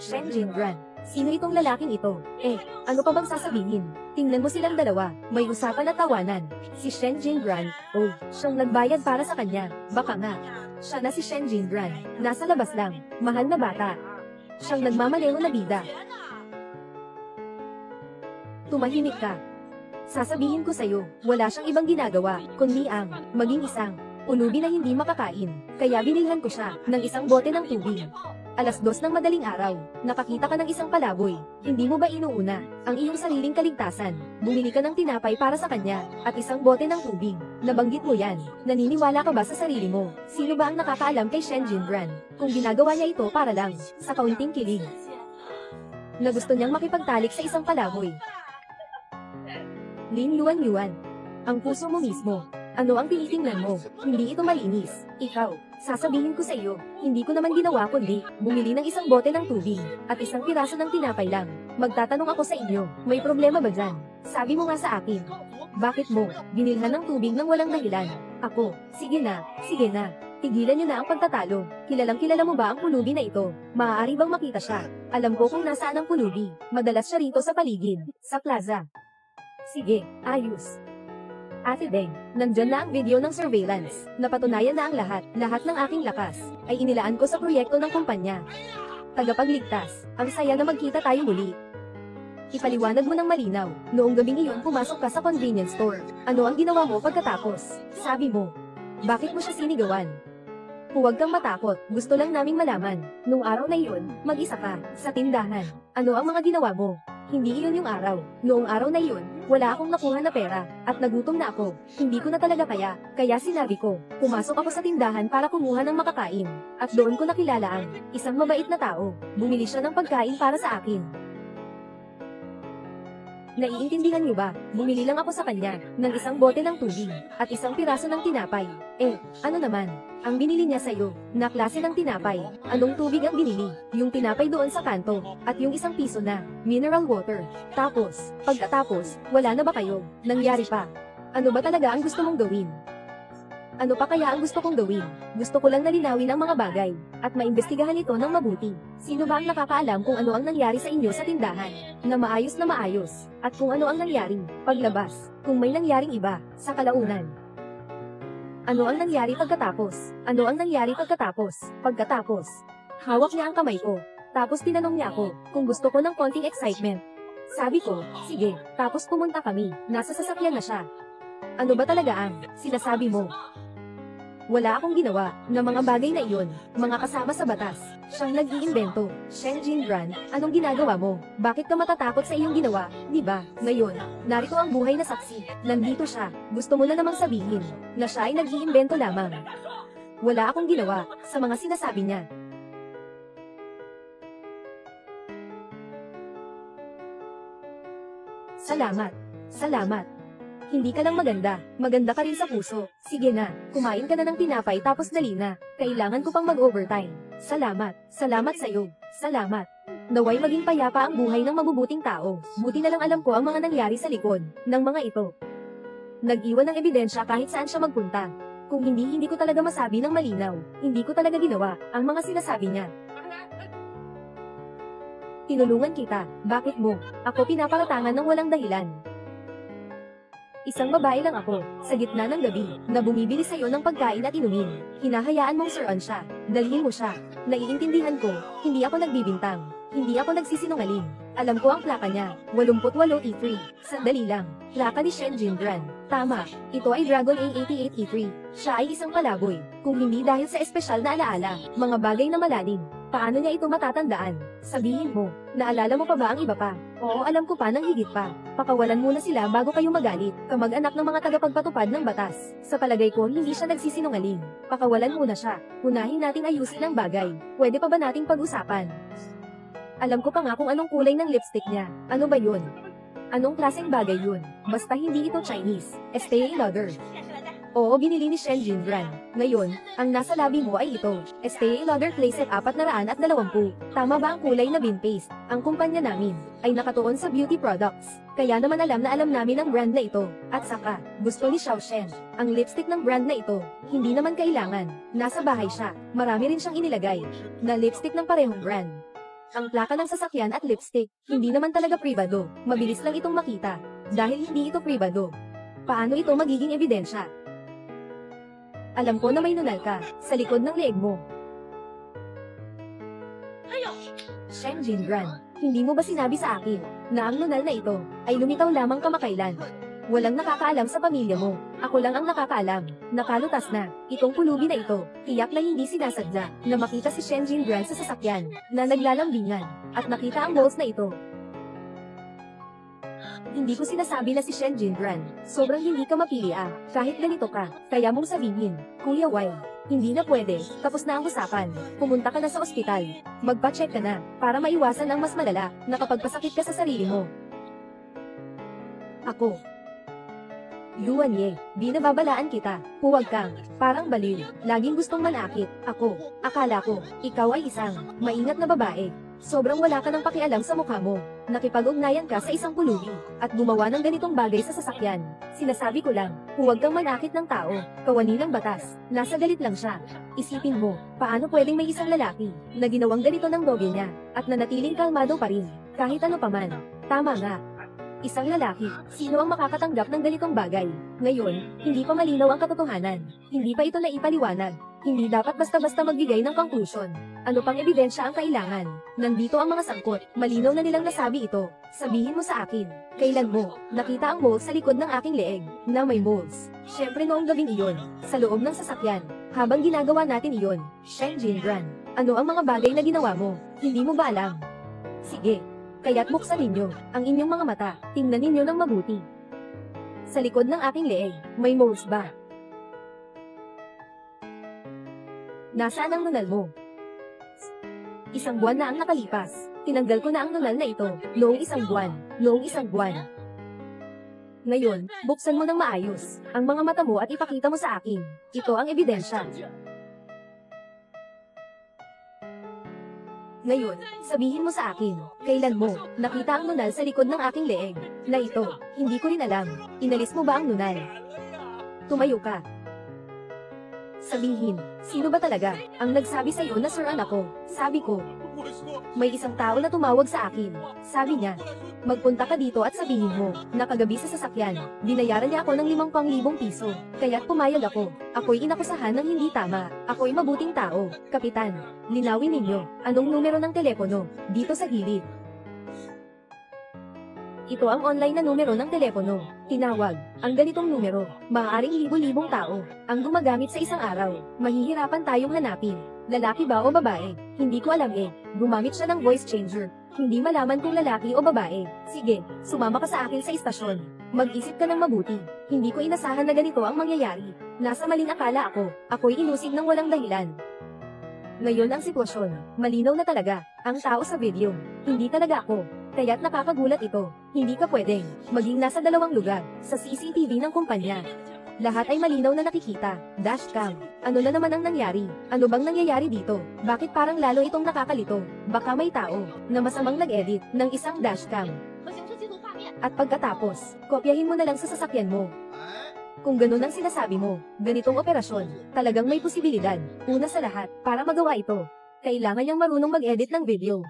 Speaker 2: Shen Jinran. Sino itong lalaking ito? Ano pa bang sasabihin? Tingnan mo silang dalawa, may usapan at tawanan. Si Shen Jinran, siyang nagbayad para sa kanya. Baka nga, siya na si Shen Jinran. Nasa labas lang, mahal na bata. Siyang nagmamaneho na bida. Tumahimik ka. Sasabihin ko sa'yo, wala siyang ibang ginagawa, kundi ang maging isang ulubi na hindi makakain. Kaya binilhan ko siya ng isang bote ng tubig. 2:00 ng madaling araw, nakakita ka ng isang palaboy. Hindi mo ba inuuna ang iyong sariling kaligtasan? Bumili ka ng tinapay para sa kanya, at isang bote ng tubig. Nabanggit mo yan. Naniniwala ka ba sa sarili mo? Sino ba ang nakakaalam kay Shen Jinran? Kung ginagawa niya ito para lang, sa kaunting kilig, na gusto niyang makipagtalik sa isang palaboy. Lin Yuan Yuan. Ang puso mo mismo. Ano ang tinitingnan mo? Hindi ito malinis. Ikaw, sasabihin ko sa iyo, hindi ko naman ginawa kundi bumili ng isang bote ng tubig at isang piraso ng tinapay lang. Magtatanong ako sa inyo, may problema ba dyan? Sabi mo nga sa akin. Bakit mo binilhan ng tubig nang walang dahilan? Ako, sige na, sige na. Tigilan niyo na ang pagtatalo. Kilalang kilala mo ba ang pulubi na ito? Maaari bang makita siya? Alam ko kung nasaan ang pulubi. Madalas siya rito sa paligid, sa plaza. Sige, ayos. Ate Deng, nandyan na ang video ng surveillance. Napatunayan na ang lahat ng aking lakas, ay inilaan ko sa proyekto ng kumpanya. Tagapagligtas, ang saya na magkita tayo muli. Ipaliwanag mo ng malinaw, noong gabing iyon pumasok ka sa convenience store. Ano ang ginawa mo pagkatapos? Sabi mo. Bakit mo siya sinigawan? Huwag kang matakot, gusto lang naming malaman. Nung araw na iyon, mag-isa ka, sa tindahan. Ano ang mga ginawa mo? Hindi iyon yung araw. Noong araw na iyon, wala akong nakuha na pera, at nagutom na ako. Hindi ko na talaga kaya sinabi ko, pumasok ako sa tindahan para kumuha ng makakain. At doon ko nakilala ang isang mabait na tao. Bumili siya ng pagkain para sa akin. Naiintindihan niyo ba? Bumili lang ako sa kanya ng isang bote ng tubig at isang piraso ng tinapay. Ano naman? Ang binili niya sa'yo, na klase ng tinapay. Anong tubig ang binili? Yung tinapay doon sa kanto, at yung isang piso na mineral water. Tapos, pagkatapos, wala na ba kayo? Nangyari pa. Ano ba talaga ang gusto mong gawin? Ano pa kaya ang gusto kong gawin? Gusto ko lang nalinawin ang mga bagay, at maimbestigahan ito ng mabuti. Sino ba ang nakakaalam kung ano ang nangyari sa inyo sa tindahan? Na maayos, at kung ano ang nangyari, paglabas, kung may nangyaring iba, sa kalaunan. Ano ang nangyari pagkatapos? Ano ang nangyari pagkatapos? Pagkatapos, hawak niya ang kamay ko. Tapos tinanong niya ako, kung gusto ko ng konting excitement. Sabi ko, sige, tapos pumunta kami, nasa sasakyan na siya. Ano ba talaga ang sinasabi mo? Wala akong ginawa na mga bagay na iyon, mga kasama sa batas. Siyang nag-iimbento. Shen Jinran, anong ginagawa mo? Bakit ka matatakot sa iyong ginawa, di ba? Ngayon, narito ang buhay na saksi. Nandito siya. Gusto mo na namang sabihin na siya ay nag-iimbento lamang. Wala akong ginawa sa mga sinasabi niya. Salamat. Salamat. Hindi ka lang maganda, maganda ka rin sa puso. Sige na, kumain ka na ng tinapay tapos dali na. Kailangan ko pang mag-overtime. Salamat, salamat sa'yo. Salamat. Naway maging payapa ang buhay ng mabubuting tao. Buti na lang alam ko ang mga nangyari sa likod ng mga ito. Nag-iwan ng ebidensya kahit saan siya magpunta. Kung hindi ko talaga masabi ng malinaw. Hindi ko talaga ginawa ang mga sinasabi niya. Tinulungan kita, bakit mo? Ako pinaparatangan ng walang dahilan. Isang babae lang ako, sa gitna ng gabi, na bumibili sa'yo ng pagkain at inumin. Hinahayaan mong suruan siya. Dalhin mo siya. Naiintindihan ko, hindi ako nagbibintang. Hindi ako nagsisinungaling. Alam ko ang plaka niya, 88E3. Sandali lang. Plaka ni Shen Jinran. Tama, ito ay Dragon A88E3. Siya ay isang palaboy. Kung hindi dahil sa espesyal na alaala, mga bagay na malalim. Paano niya ito matatandaan? Sabihin mo, naalala mo pa ba ang iba pa? Oo, alam ko pa ng higit pa. Pakawalan muna sila bago kayo magalit. Kamag-anak ng mga tagapagpatupad ng batas. Sa palagay ko, hindi siya nagsisinungaling. Pakawalan muna siya. Unahin nating ayusin ang bagay. Pwede pa ba nating pag-usapan? Alam ko pa nga kung anong kulay ng lipstick niya. Ano ba yun? Anong klaseng bagay yun? Basta hindi ito Chinese. Estee Lauder. Oo, binili ni Shen Jinran. Ngayon, ang nasa labi mo ay ito. Estee Lauder Playset 420. Tama ba ang kulay na bean paste? Ang kumpanya namin ay nakatuon sa beauty products. Kaya naman alam na alam namin ang brand na ito. At saka, gusto ni Xiao Shen ang lipstick ng brand na ito. Hindi naman kailangan. Nasa bahay siya. Marami rin siyang inilagay na lipstick ng parehong brand. Ang plaka ng sasakyan at lipstick, hindi naman talaga pribado. Mabilis lang itong makita. Dahil hindi ito pribado. Paano ito magiging ebidensya? Alam ko na may nunal ka, sa likod ng leeg mo. Shen Jinran, hindi mo ba sinabi sa akin, na ang nunal na ito, ay lumitaw lamang kamakailan? Walang nakakaalam sa pamilya mo. Ako lang ang nakakaalam. Nakalutas na. Itong pulubi na ito, tiyak na hindi sinasadya, na makita si Shen Jinran sa sasakyan, na naglalambingan, at nakita ang balls na ito. Hindi ko sinasabi na si Shen Jinran. Sobrang hindi ka mapili kahit ganito ka. Kaya mong sabihin, Kuya Wai, hindi na pwede, tapos na ang usapan. Pumunta ka na sa ospital. Magpa-check ka na, para maiwasan ang mas malala, na kapag pasakit ka sa sarili mo. Ako. Yuan Ye, binababalaan kita. Huwag kang, parang baliw. Laging gustong manakit. Ako, akala ko, ikaw ay isang, maingat na babae. Sobrang wala ka ng pakialam sa mukha mo. Nakipag-ugnayan ka sa isang pulubi, at gumawa ng ganitong bagay sa sasakyan. Sinasabi ko lang, huwag kang manakit ng tao. Kawani ng batas. Nasa galit lang siya. Isipin mo, paano pwedeng may isang lalaki, na ginawang ganito ng nobya niya, at nanatiling kalmado pa rin, kahit ano paman. Tama nga. Isang lalaki, sino ang makakatanggap ng ganitong bagay? Ngayon, hindi pa malinaw ang katotohanan. Hindi pa ito naipaliwanag. Hindi dapat basta-basta magbigay ng conclusion. Ano pang ebidensya ang kailangan? Nandito ang mga sangkot. Malinaw na nilang nasabi ito. Sabihin mo sa akin, kailan mo nakita ang moles sa likod ng aking leeg na may moles? Syempre noong gabing iyon, sa loob ng sasakyan, habang ginagawa natin iyon. Shen Jinran, ano ang mga bagay na ginawa mo? Hindi mo ba alam? Sige, kaya't buksan ninyo ang inyong mga mata. Tingnan ninyo ng mabuti. Sa likod ng aking leeg, may moles ba? Nasaan ang nunal mo? Isang buwan na ang nakalipas. Tinanggal ko na ang nunal na ito, noong isang buwan. Ngayon, buksan mo ng maayos ang mga mata mo at ipakita mo sa akin. Ito ang ebidensya. Ngayon, sabihin mo sa akin, kailan mo nakita ang nunal sa likod ng aking leeg na ito? Hindi ko rin alam. Inalis mo ba ang nunal? Tumayo ka. Sabihin, sino ba talaga ang nagsabi sa iyo na sir ako? Sabi ko, may isang tao na tumawag sa akin. Sabi niya, magpunta ka dito at sabihin mo, na kagabi sa sasakyan, binayaran niya ako ng 5,000 piso. Kaya't pumayag ako. Ako'y inakusahan ng hindi tama. Ako'y mabuting tao. Kapitan, linawin ninyo, anong numero ng telepono? Dito sa gilid. Ito ang online na numero ng telepono. Tinawag. Ang ganitong numero, maaaring libo-libong tao ang gumagamit sa isang araw. Mahihirapan tayong hanapin. Lalaki ba o babae? Hindi ko alam eh. Gumamit siya ng voice changer. Hindi malaman kung lalaki o babae. Sige, sumama ka sa akin sa istasyon. Mag-isip ka ng mabuti. Hindi ko inasahan na ganito ang mangyayari. Nasa maling akala ako. Ako'y inusig ng walang dahilan. Ngayon ang sitwasyon. Malinaw na talaga. Ang tao sa video. Hindi talaga ako. Kaya't nakakagulat ito. Hindi ka pwedeng maging nasa dalawang lugar sa CCTV ng kumpanya. Lahat ay malinaw na nakikita. Dashcam. Ano na naman ang nangyari? Ano bang nangyayari dito? Bakit parang lalo itong nakakalito? Baka may tao na masamang nag-edit ng isang dashcam. At pagkatapos, kopyahin mo na lang sa sasakyan mo. Kung ganun ang sinasabi mo, ganitong operasyon, talagang may posibilidad. Una sa lahat, para magawa ito, kailangan niyang marunong mag-edit ng video.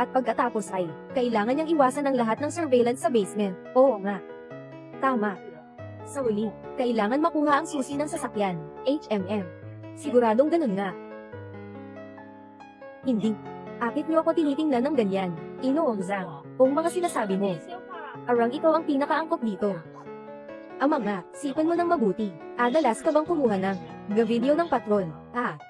Speaker 2: At pagkatapos ay, kailangan niyang iwasan ang lahat ng surveillance sa basement. Oo nga. Tama. Sa uli, kailangan makuha ang susi ng sasakyan, HMM. Siguradong ganun nga. Hindi. Akit niyo ako tinitingnan ng ganyan. Inoong Zhang. Kung mga sinasabi mo, arang ikaw ang pinakaangkop dito. Ama nga, sipan mo ng mabuti. Adalas ka bang kumuha ng video ng patron?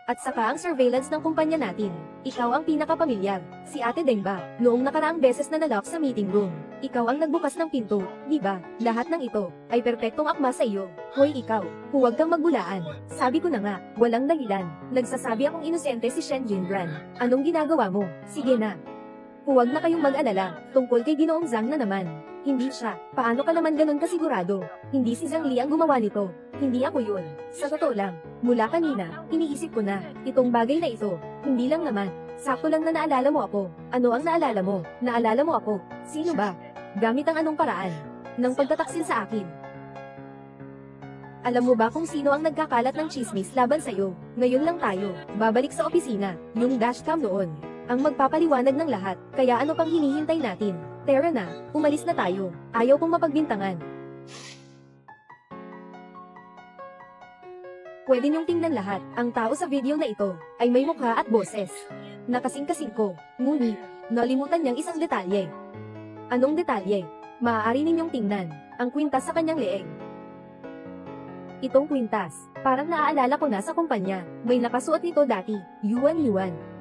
Speaker 2: At saka ang surveillance ng kumpanya natin. Ikaw ang pinakapamilyar. Si Ate Deng ba? Noong nakaraang beses na nalock sa meeting room. Ikaw ang nagbukas ng pinto, di ba? Lahat ng ito ay perpektong akma sa iyo. Hoy ikaw, huwag kang magbulaan. Sabi ko na nga, walang dahilan. Nagsasabi akong inosente si Shen Jinran. Anong ginagawa mo? Sige na. Huwag na kayong mag-alala, tungkol kay Ginoong Zhang na naman. Hindi siya. Paano ka naman ganun kasigurado? Hindi si Zhang Li ang gumawa nito. Hindi ako yun. Sa totoo lang, mula kanina, iniisip ko na, itong bagay na ito, hindi lang naman. Sakto lang na naalala mo ako. Ano ang naalala mo? Naalala mo ako. Sino ba? Gamit ang anong paraan? Nang pagtataksil sa akin. Alam mo ba kung sino ang nagkakalat ng chismis laban sa'yo? Ngayon lang tayo, babalik sa opisina, yung dashcam noon. Ang magpapaliwanag ng lahat, kaya ano pang hinihintay natin? Tara na, umalis na tayo. Ayaw kong mapagbintangan. Pwede niyong tingnan lahat, ang tao sa video na ito, ay may mukha at boses. Nakasing-kasing ko, ngunit, nalimutan niyang isang detalye. Anong detalye? Maaari ninyong tingnan, ang kwintas sa kanyang leeg. Itong kwintas, parang naaalala ko na sa kumpanya, may nakasuot nito dati, Yuan.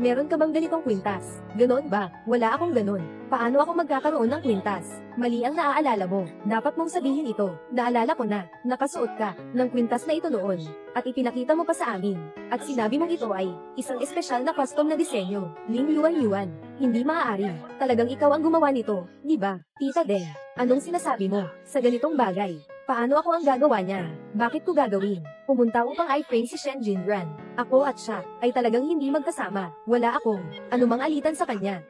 Speaker 2: Meron ka bang ganitong kwintas? Ganoon ba? Wala akong ganon. Paano ako magkakaroon ng kwintas? Mali ang naaalala mo. Dapat mong sabihin ito. Naalala ko na, nakasuot ka ng kwintas na ito noon. At ipinakita mo pa sa amin. At sinabi mong ito ay isang espesyal na custom na disenyo. Ling Yuan. Hindi maaari. Talagang ikaw ang gumawa nito, di ba? Tita Deng, anong sinasabi mo sa ganitong bagay? Paano ako ang gagawa niya? Bakit ko gagawin? Pumunta upang i-frame si Shen Jinran. Ako at siya ay talagang hindi magkasama. Wala akong anumang alitan sa kanya.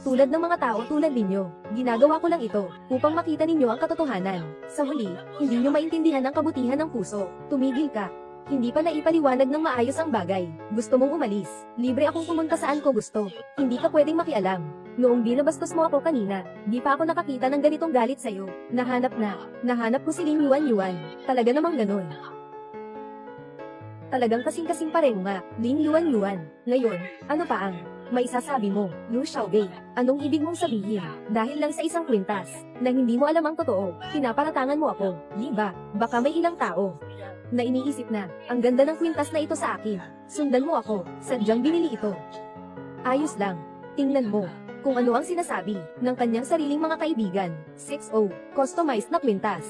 Speaker 2: Tulad ng mga tao tulad ninyo, ginagawa ko lang ito upang makita ninyo ang katotohanan. Sa huli, hindi nyo maintindihan ang kabutihan ng puso. Tumigil ka. Hindi pa naipaliwanag ng maayos ang bagay. Gusto mong umalis. Libre akong pumunta saan ko gusto. Hindi ka pwedeng makialam. Noong binabastos mo ako kanina, di pa ako nakakita ng ganitong galit sa'yo. Nahanap ko si Lin Yuan Yuan. Talaga namang ganun. Talagang kasing-kasing pareho nga, Lin Yuan Yuan. Ngayon, ano pa ang maisasabi mo, Lu Xiaobei? Anong ibig mong sabihin? Dahil lang sa isang kwintas, na hindi mo alam ang totoo, pinaparatangan mo ako, di ba? Baka may ilang tao na iniisip na, ang ganda ng kwintas na ito sa akin. Sundan mo ako, sadyang binili ito. Ayos lang. Tingnan mo kung ano ang sinasabi ng kanyang sariling mga kaibigan. 6-0, customized na kwintas.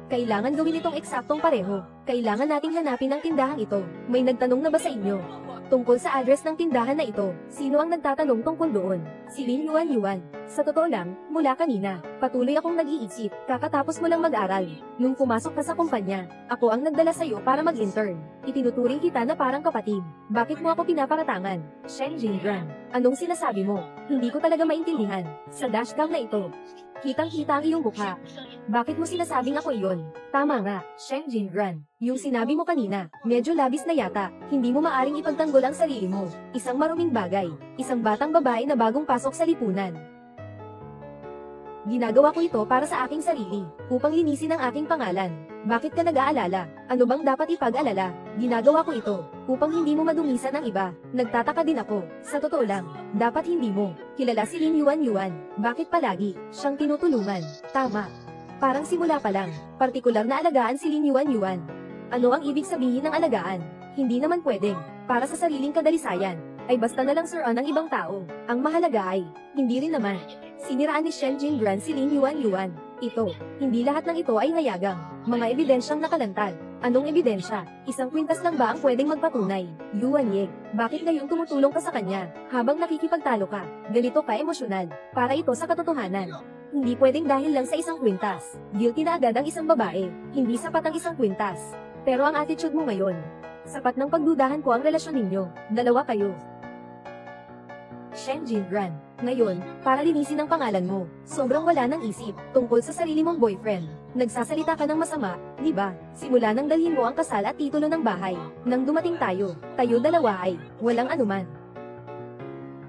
Speaker 2: Kailangan gawin itong eksaktong pareho. Kailangan nating hanapin ang tindahan ito. May nagtanong na ba sa inyo tungkol sa address ng tindahan na ito? Sino ang nagtatanong tungkol doon? Si Lin Yuan Yuan. Sa totoo lang, mula kanina, patuloy akong nag-iisip. Kakatapos mo lang mag-aral. Nung pumasok ka sa kumpanya, ako ang nagdala sa'yo para mag-intern. Itinuturing kita na parang kapatid. Bakit mo ako pinaparatangan? Shen Jinran, anong sinasabi mo? Hindi ko talaga maintindihan. Sa dashcam na ito, kitang-kita ang iyong mukha. Bakit mo sinasabing ako iyon? Tama nga, Shen Jinran. Yung sinabi mo kanina, medyo labis na yata. Hindi mo maaring ipagtanggol ang sarili mo. Isang maruming bagay. Isang batang babae na bagong pasok sa lipunan. Ginagawa ko ito para sa aking sarili, upang linisin ang aking pangalan. Bakit ka nag-aalala? Ano bang dapat ipag-alala? Ginagawa ko ito, upang hindi mo madumisan ang iba. Nagtataka din ako. Sa totoo lang, dapat hindi mo kilala si Lin Yuan Yuan. Bakit palagi siyang tinutulungan? Tama. Parang simula pa lang, partikular na alagaan si Lin Yuan Yuan. Ano ang ibig sabihin ng alagaan? Hindi naman pwedeng, para sa sariling kadalisayan, ay basta na lang suruan ng ibang tao. Ang mahalaga ay, hindi rin naman. Siniraan ni Shen Jinran si Lin Yuan Yuan. Ito, hindi lahat ng ito ay hayagang mga ebidensyang nakalantad. Anong ebidensya? Isang kwintas lang ba ang pwedeng magpatunay? Yuan Ye, bakit ngayon tumutulong ka sa kanya, habang nakikipagtalo ka? Ganito ka emosyonal, para ito sa katotohanan. Hindi pwedeng dahil lang sa isang kwintas. Guilty na agad ang isang babae, hindi sapat ang isang kwintas. Pero ang attitude mo ngayon, sapat ng pagdudahan ko ang relasyon ninyo, dalawa kayo. Shen Jinran, ngayon, para linisin ang pangalan mo, sobrang wala ng isip, tungkol sa sarili mong boyfriend. Nagsasalita ka ng masama, di ba? Simula nang dalhin mo ang kasal at titulo ng bahay. Nang dumating tayo dalawa ay, walang anuman.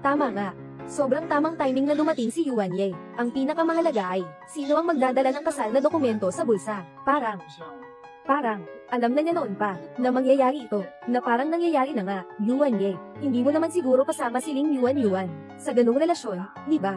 Speaker 2: Tama nga, sobrang tamang timing na dumating si Yuan Ye. Ang pinakamahalaga ay, sino ang magdadala ng kasal na dokumento sa bulsa? Parang, alam na niya noon pa, na mangyayari ito, na parang nangyayari na nga. Yuan Ye, hindi mo naman siguro kasama si Lin Yuan Yuan sa ganung relasyon, di ba?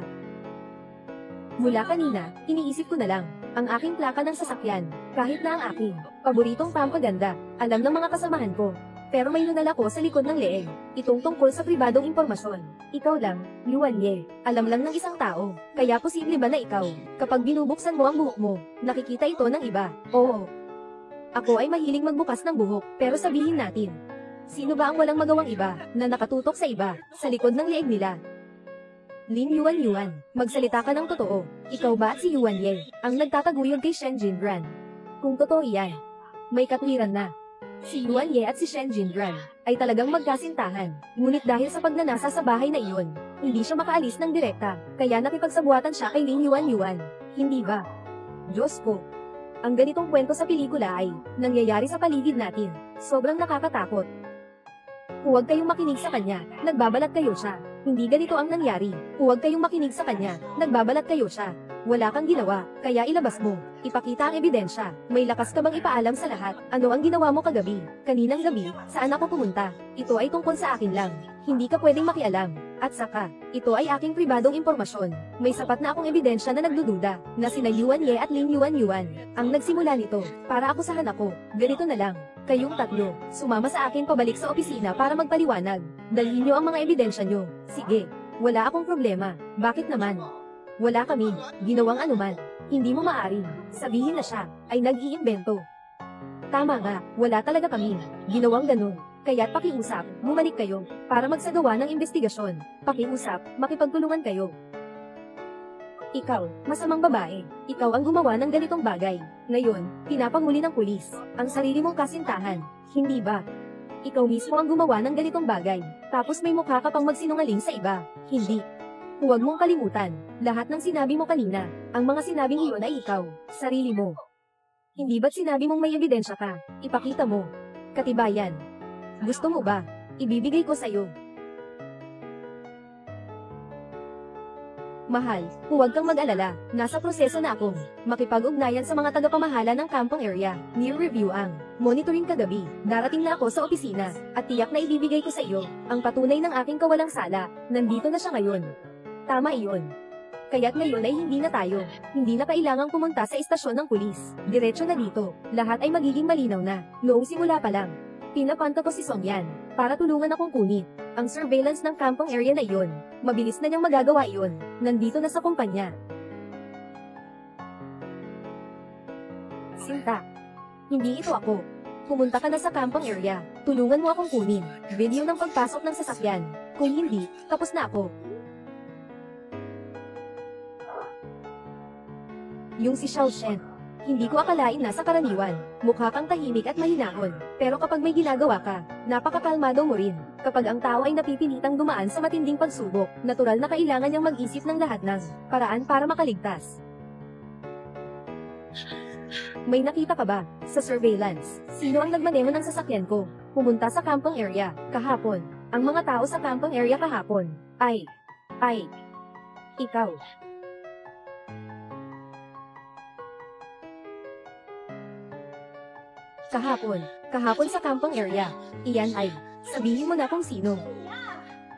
Speaker 2: Mula kanina, iniisip ko na lang, ang aking plaka ng sasakyan, kahit na ang aking paboritong pampaganda, alam ng mga kasamahan ko. Pero may nunal ako sa likod ng leeg, itong tungkol sa pribadong impormasyon. Ikaw lang, Yuan Ye, alam lang ng isang tao, kaya posible ba na ikaw, kapag binubuksan mo ang buhok mo, nakikita ito ng iba? Oo. Ako ay mahilig magbukas ng buhok, pero sabihin natin, sino ba ang walang magawang iba, na nakatutok sa iba, sa likod ng leeg nila? Lin Yuan Yuan, magsalita ka ng totoo. Ikaw ba at si Yuan Ye, ang nagtataguyod kay Shen Jinran? Kung totoo iyan, may katwiran na. Si Yuan Ye at si Shen Jinran, ay talagang magkasintahan. Ngunit dahil sa pagnanasa sa bahay na iyon, hindi siya makaalis ng direkta, kaya nakipagsabuatan siya kay Lin Yuan Yuan. Hindi ba? Diyos ko. Ang ganitong kwento sa pelikula ay nangyayari sa paligid natin. Sobrang nakakatakot. Huwag kayong makinig sa kanya, nagbabalat kayo siya. Hindi ganito ang nangyari. Huwag kayong makinig sa kanya, nagbabalat kayo siya. Wala kang ginawa, kaya ilabas mo. Ipakita ang ebidensya. May lakas ka bang ipaalam sa lahat? Ano ang ginawa mo kagabi? Kaninang gabi, saan ako pumunta? Ito ay tungkol sa akin lang. Hindi ka pwedeng makialam. At saka, ito ay aking pribadong impormasyon. May sapat na akong ebidensya na nagdududa, na sina Yuan Ye at Lin Yuan Yuan ang nagsimula nito, para akusahan ako. Ganito na lang, kayong tatlo, sumama sa akin pabalik sa opisina para magpaliwanag. Dalhin niyo ang mga ebidensya niyo. Sige, wala akong problema. Bakit naman? Wala kami ginawang anuman. Hindi mo maaring sabihin na siya ay nag-iimbento. Tama nga, wala talaga kami ginawang ganun. Kaya't pakiusap, bumalik kayo, para magsagawa ng investigasyon. Pakiusap, makipagtulungan kayo. Ikaw, masamang babae. Ikaw ang gumawa ng ganitong bagay. Ngayon, pinapahuli ng pulis. Ang sarili mong kasintahan. Hindi ba? Ikaw mismo ang gumawa ng ganitong bagay. Tapos may mukha ka pang magsinungaling sa iba. Hindi. Huwag mong kalimutan. Lahat ng sinabi mo kanina, ang mga sinabing iyon ay ikaw. Sarili mo. Hindi ba't sinabi mong may ebidensya ka? Ipakita mo. Katibayan. Gusto mo ba? Ibibigay ko sa'yo. Mahal, huwag kang mag-alala, nasa proseso na akong makipag-ugnayan sa mga tagapamahala ng kampong area. Near review ang monitoring kagabi. Darating na ako sa opisina, at tiyak na ibibigay ko sa iyo ang patunay ng aking kawalang sala. Nandito na siya ngayon. Tama iyon. Kaya't ngayon ay hindi na tayo. Hindi na kailangang pumunta sa istasyon ng pulis. Diretso na dito. Lahat ay magiging malinaw na. Noong simula pa lang, pinapanta ko si Song Yan para tulungan akong kunit ang surveillance ng kampong area na iyon. Mabilis na niyang magagawa iyon. Nandito na sa kumpanya. Sinta. Hindi ito ako. Pumunta ka na sa kampong area. Tulungan mo akong kunin video ng pagpasok ng sasakyan. Kung hindi, tapos na ako. Yung si Xiao Shen. Hindi ko akalain na sa karaniwan. Mukha kang tahimik at mahinahon. Pero kapag may ginagawa ka, napakakalmado mo rin. Kapag ang tao ay napipilitang dumaan sa matinding pagsubok, natural na kailangan niyang mag-isip ng lahat ng paraan para makaligtas. May nakita ka ba sa surveillance? Sino ang nagmaneho ng sasakyan ko? Pumunta sa kampong area kahapon. Ang mga tao sa kampong area kahapon ay ikaw. Kahapon sa kampong area. Iyan ay, sabihin mo na kung sino.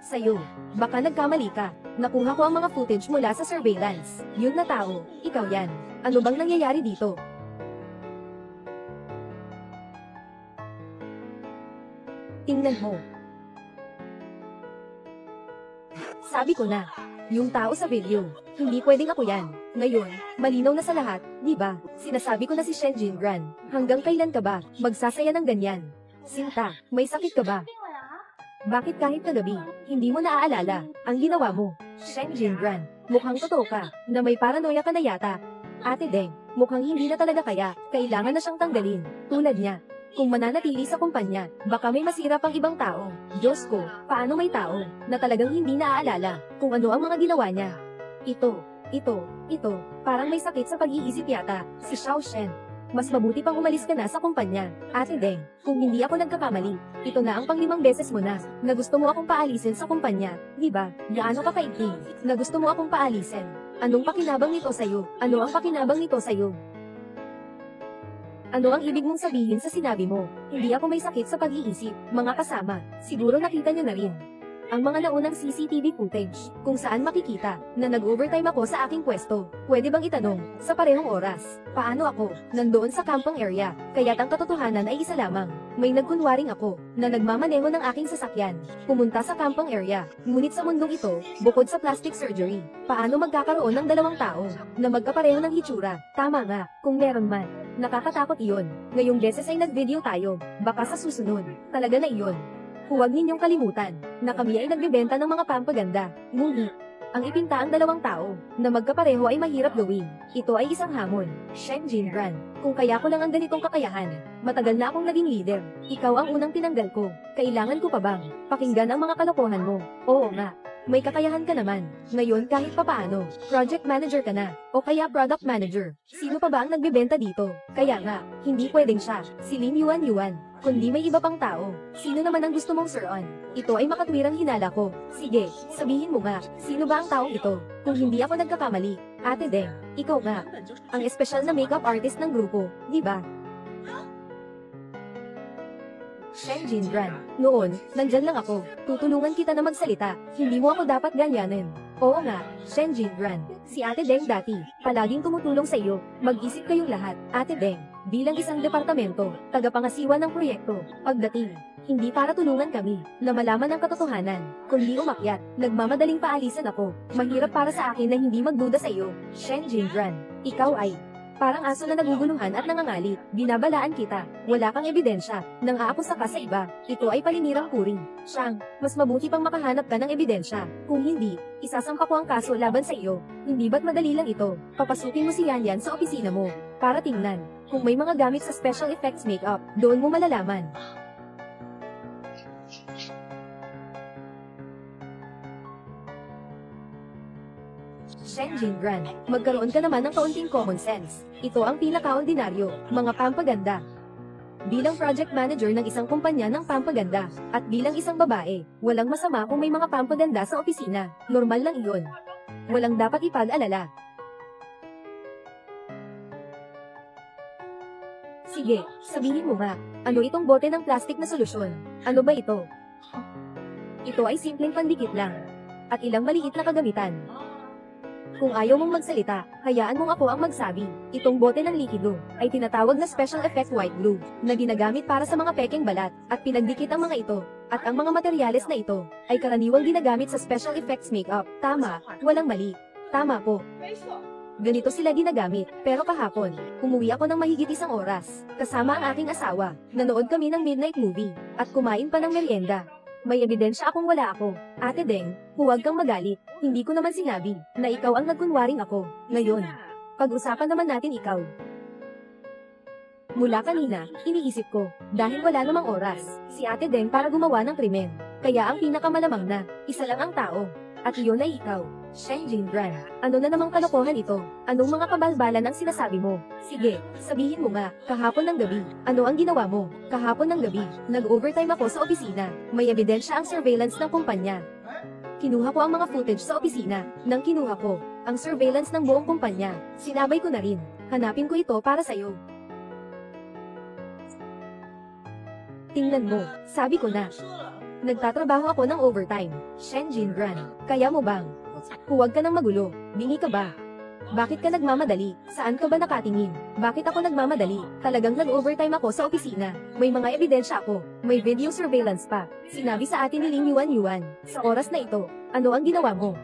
Speaker 2: Sa'yo, baka nagkamali ka. Nakuha ko ang mga footage mula sa surveillance. Yun na tao, ikaw yan. Ano bang nangyayari dito? Tingnan mo. Sabi ko na, yung tao sa video, hindi pwedeng ako yan. Ngayon, malinaw na sa lahat, di ba? Sinasabi ko na si Shen Jingran. Hanggang kailan ka ba magsasaya ng ganyan? Sinta, may sakit ka ba? Bakit kahit kagabi, hindi mo naaalala ang ginawa mo? Shen Jingran, mukhang totoo ka, na may paranoia ka na yata. Ate Deng, mukhang hindi na talaga kaya, kailangan na siyang tanggalin. Tulad niya. Kung mananatili sa kumpanya, baka may masira pang ibang tao. Diyos ko, paano may tao na talagang hindi naaalala kung ano ang mga ginawa niya? Ito, parang may sakit sa pag-iisip yata, si Xiao Shen. Mas mabuti pang umalis ka na sa kumpanya. Ate Deng, kung hindi ako nagkakamali, ito na ang pang-5 beses mo na gusto mo akong paalisin sa kumpanya, di ba? Gaano ka kaigting na gusto mo akong paalisin? Anong pakinabang nito sa'yo? Ano ang pakinabang nito sa'yo? Ano ang ibig mong sabihin sa sinabi mo? Hindi ako may sakit sa pag-iisip, mga kasama. Siguro nakita niyo na rin ang mga naunang CCTV footage, kung saan makikita na nag-overtime ako sa aking pwesto. Pwede bang itanong, sa parehong oras, paano ako nandoon sa kampong area? Kaya't ang katotohanan ay isa lamang. May nagkunwaring ako na nagmamaneho ng aking sasakyan, pumunta sa kampong area. Ngunit sa mundong ito, bukod sa plastic surgery, paano magkakaroon ng 2 tao na magkapareho ng hitsura? Tama nga, kung meron man. Nakakatakot iyon. Ngayong beses ay nag-video tayo, baka sa susunod, talaga na iyon. Huwag ninyong kalimutan na kami ay nagbebenta ng mga pampaganda. Ngunit, ang ipintaang 2 tao na magkapareho ay mahirap gawin. Ito ay isang hamon. Shen Jingran, kung kaya ko lang ang ganitong kakayahan, matagal na akong naging leader. Ikaw ang unang tinanggal ko. Kailangan ko pa bang pakinggan ang mga kalokohan mo? Oo nga. May kakayahan ka naman. Ngayon kahit papaano, project manager ka na, o kaya product manager. Sino pa ba ang nagbebenta dito? Kaya nga, hindi pwedeng siya, si Lin Yuan, kundi may iba pang tao. Sino naman ang gusto mong suron? Ito ay makatwirang hinala ko. Sige, sabihin mo nga, sino ba ang taong ito? Kung hindi ako nagkakamali, Ate Deng, ikaw nga, ang espesyal na makeup artist ng grupo, di ba? Shen Jingran, noon, nandyan lang ako. Tutulungan kita na magsalita. Hindi mo ako dapat ganyanin. Oo nga, Shen Jingran. Si Ate Deng dati, palaging tumutulong sa iyo. Mag-isip kayong lahat, Ate Deng. Bilang isang departamento, tagapangasiwa ng proyekto. Pagdating, hindi para tulungan kami na malaman ang katotohanan. Kundi umakyat, nagmamadaling paalisan ako. Mahirap para sa akin na hindi magduda sa iyo. Shen Jingran, ikaw ay Parang aso na naguguluhan at nangangalit. Binabalaan kita. Wala kang ebidensya. Nang aakusa ka sa iba. Ito ay paninirang puri. Siyang, mas mabuti pang makahanap ka ng ebidensya. Kung hindi, isasampa ko ang kaso laban sa iyo. Hindi ba't madali lang ito? Papasukin mo si Yan sa opisina mo. Para tingnan. Kung may mga gamit sa special effects makeup, doon mo malalaman. Shen Jinran, magkaroon ka naman ng kaunting common sense. Ito ang pinaka-ordinaryo, mga pampaganda. Bilang project manager ng isang kumpanya ng pampaganda, at bilang isang babae, walang masama kung may mga pampaganda sa opisina. Normal lang iyon. Walang dapat ipag-alala. Sige, sabihin mo nga, ano itong bote ng plastic na solusyon? Ano ba ito? Ito ay simpleng pandikit lang. At ilang maliit na kagamitan. Kung ayaw mong magsalita, hayaan mong ako ang magsabi. Itong bote ng likido ay tinatawag na special effect white glue na ginagamit para sa mga pekeng balat at pinagdikit ang mga ito. At ang mga materyales na ito ay karaniwang ginagamit sa special effects makeup. Tama, walang mali. Tama po. Ganito sila ginagamit. Pero kahapon, umuwi ako ng mahigit 1 oras. Kasama ang aking asawa. Nanood kami ng midnight movie at kumain pa ng merienda. May ebidensya akong wala ako. Ate Deng, huwag kang magalit. Hindi ko naman sinabi na ikaw ang nagkunwaring ako. Ngayon, pag-usapan naman natin ikaw. Mula kanina, iniisip ko, dahil wala namang oras, si Ate Deng para gumawa ng krimen. Kaya ang pinakamalamang na, isa lang ang tao. At iyon ay ikaw, Shen Jinran. Ano na namang kalokohan ito? Anong mga kabalbalan ang sinasabi mo? Sige, sabihin mo nga, kahapon ng gabi, ano ang ginawa mo? Kahapon ng gabi, nag-overtime ako sa opisina. May ebidensya ang surveillance ng kumpanya. Kinuha ko ang mga footage sa opisina. Nang kinuha ko, ang surveillance ng buong kumpanya, sinabay ko na rin. Hanapin ko ito para sa'yo. Tingnan mo, sabi ko na. Nagtatrabaho ako ng overtime, Shen Jinran. Kaya mo bang? Huwag ka nang magulo, bingi ka ba? Bakit ka nagmamadali? Saan ka ba nakatingin? Bakit ako nagmamadali? Talagang nag-overtime ako sa opisina. May mga ebidensya ako. May video surveillance pa. Sinabi sa atin ni Ling Yuan. Sa oras na ito, ano ang ginawa mo?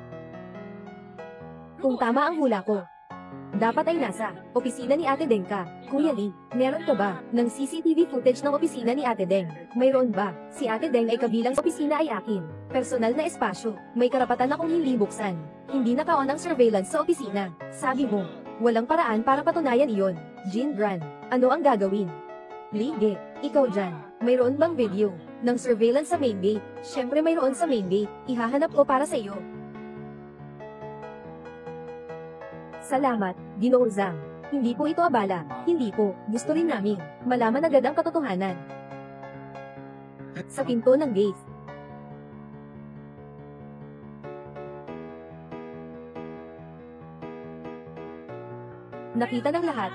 Speaker 2: Kung tama ang hula ko, dapat ay nasa opisina ni Ate Deng ka. Kuya Lee, meron ka ba ng CCTV footage ng opisina ni Ate Deng? Mayroon ba? Si Ate Deng ay kabilang sa opisina ay akin. Personal na espasyo. May karapatan akong hindi buksan. Hindi naka-on ang surveillance sa opisina. Sabi mo, walang paraan para patunayan iyon. Jinran, ano ang gagawin? Lige, ikaw dyan. Mayroon bang video ng surveillance sa main gate? Syempre mayroon sa main gate. Ihahanap ko para sa iyo. Salamat, Ginoong Zhang. Hindi po ito abala. Hindi po. Gusto rin namin malaman agad ang katotohanan. Sa pinto ng gate. Nakita ng lahat,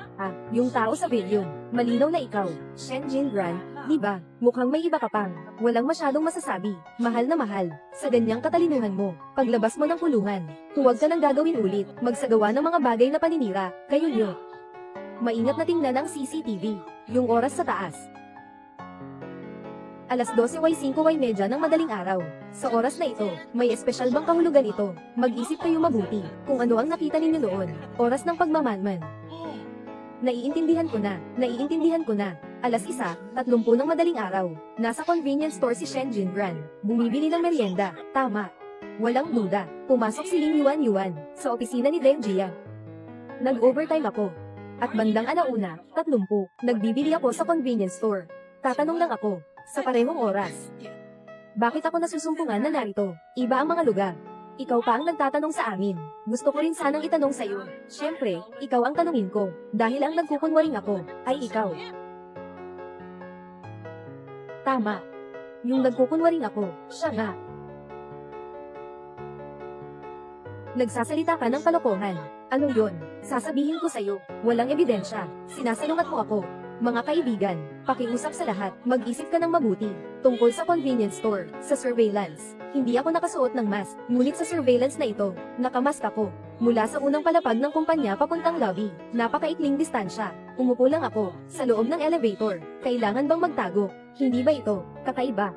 Speaker 2: yung tao sa video. Malinaw na ikaw, Shen Jinran, di ba? Mukhang may iba ka pang. Walang masyadong masasabi. Mahal na mahal. Sa ganyang katalinuhan mo, paglabas mo ng kulungan, huwag ka nang gagawin ulit, magsagawa ng mga bagay na paninira, kayo niyo. Maingat na tingnan ang CCTV, yung oras sa taas. Alas 12:05 ng madaling araw. Sa oras na ito, may espesyal bang kahulugan ito? Mag-isip kayo mabuti kung ano ang nakita ninyo noon. Oras ng pagmamanman. Naiintindihan ko na. Alas 1:30 ng madaling araw. Nasa convenience store si Shen Jinran. Bumibili ng merienda. Tama. Walang duda. Pumasok si Ling Yuan sa opisina ni Deng Jia. Nag-overtime ako. At bandang 1:30, nagbibili ako sa convenience store. Tatanong lang ako, sa parehong oras. Bakit ako nasusumpungan na narito? Iba ang mga lugar. Ikaw pa ang nagtatanong sa amin. Gusto ko rin sanang itanong sa'yo. Siyempre, ikaw ang tanungin ko. Dahil ang nagkukunwaring ako, ay ikaw. Tama. Yung nagkukunwaring ako, siya nga. Nagsasalita ka ng kalokohan. Ano yun? Sasabihin ko sa'yo. Walang ebidensya. Sinasalungat mo ako. Mga kaibigan, pakiusap sa lahat, mag-isip ka ng mabuti. Tungkol sa convenience store, sa surveillance. Hindi ako nakasuot ng mask, ngunit sa surveillance na ito, nakamask ako. Mula sa unang palapag ng kumpanya papuntang lobby, napakaikling distansya. Umupo lang ako, sa loob ng elevator. Kailangan bang magtago? Hindi ba ito kakaiba?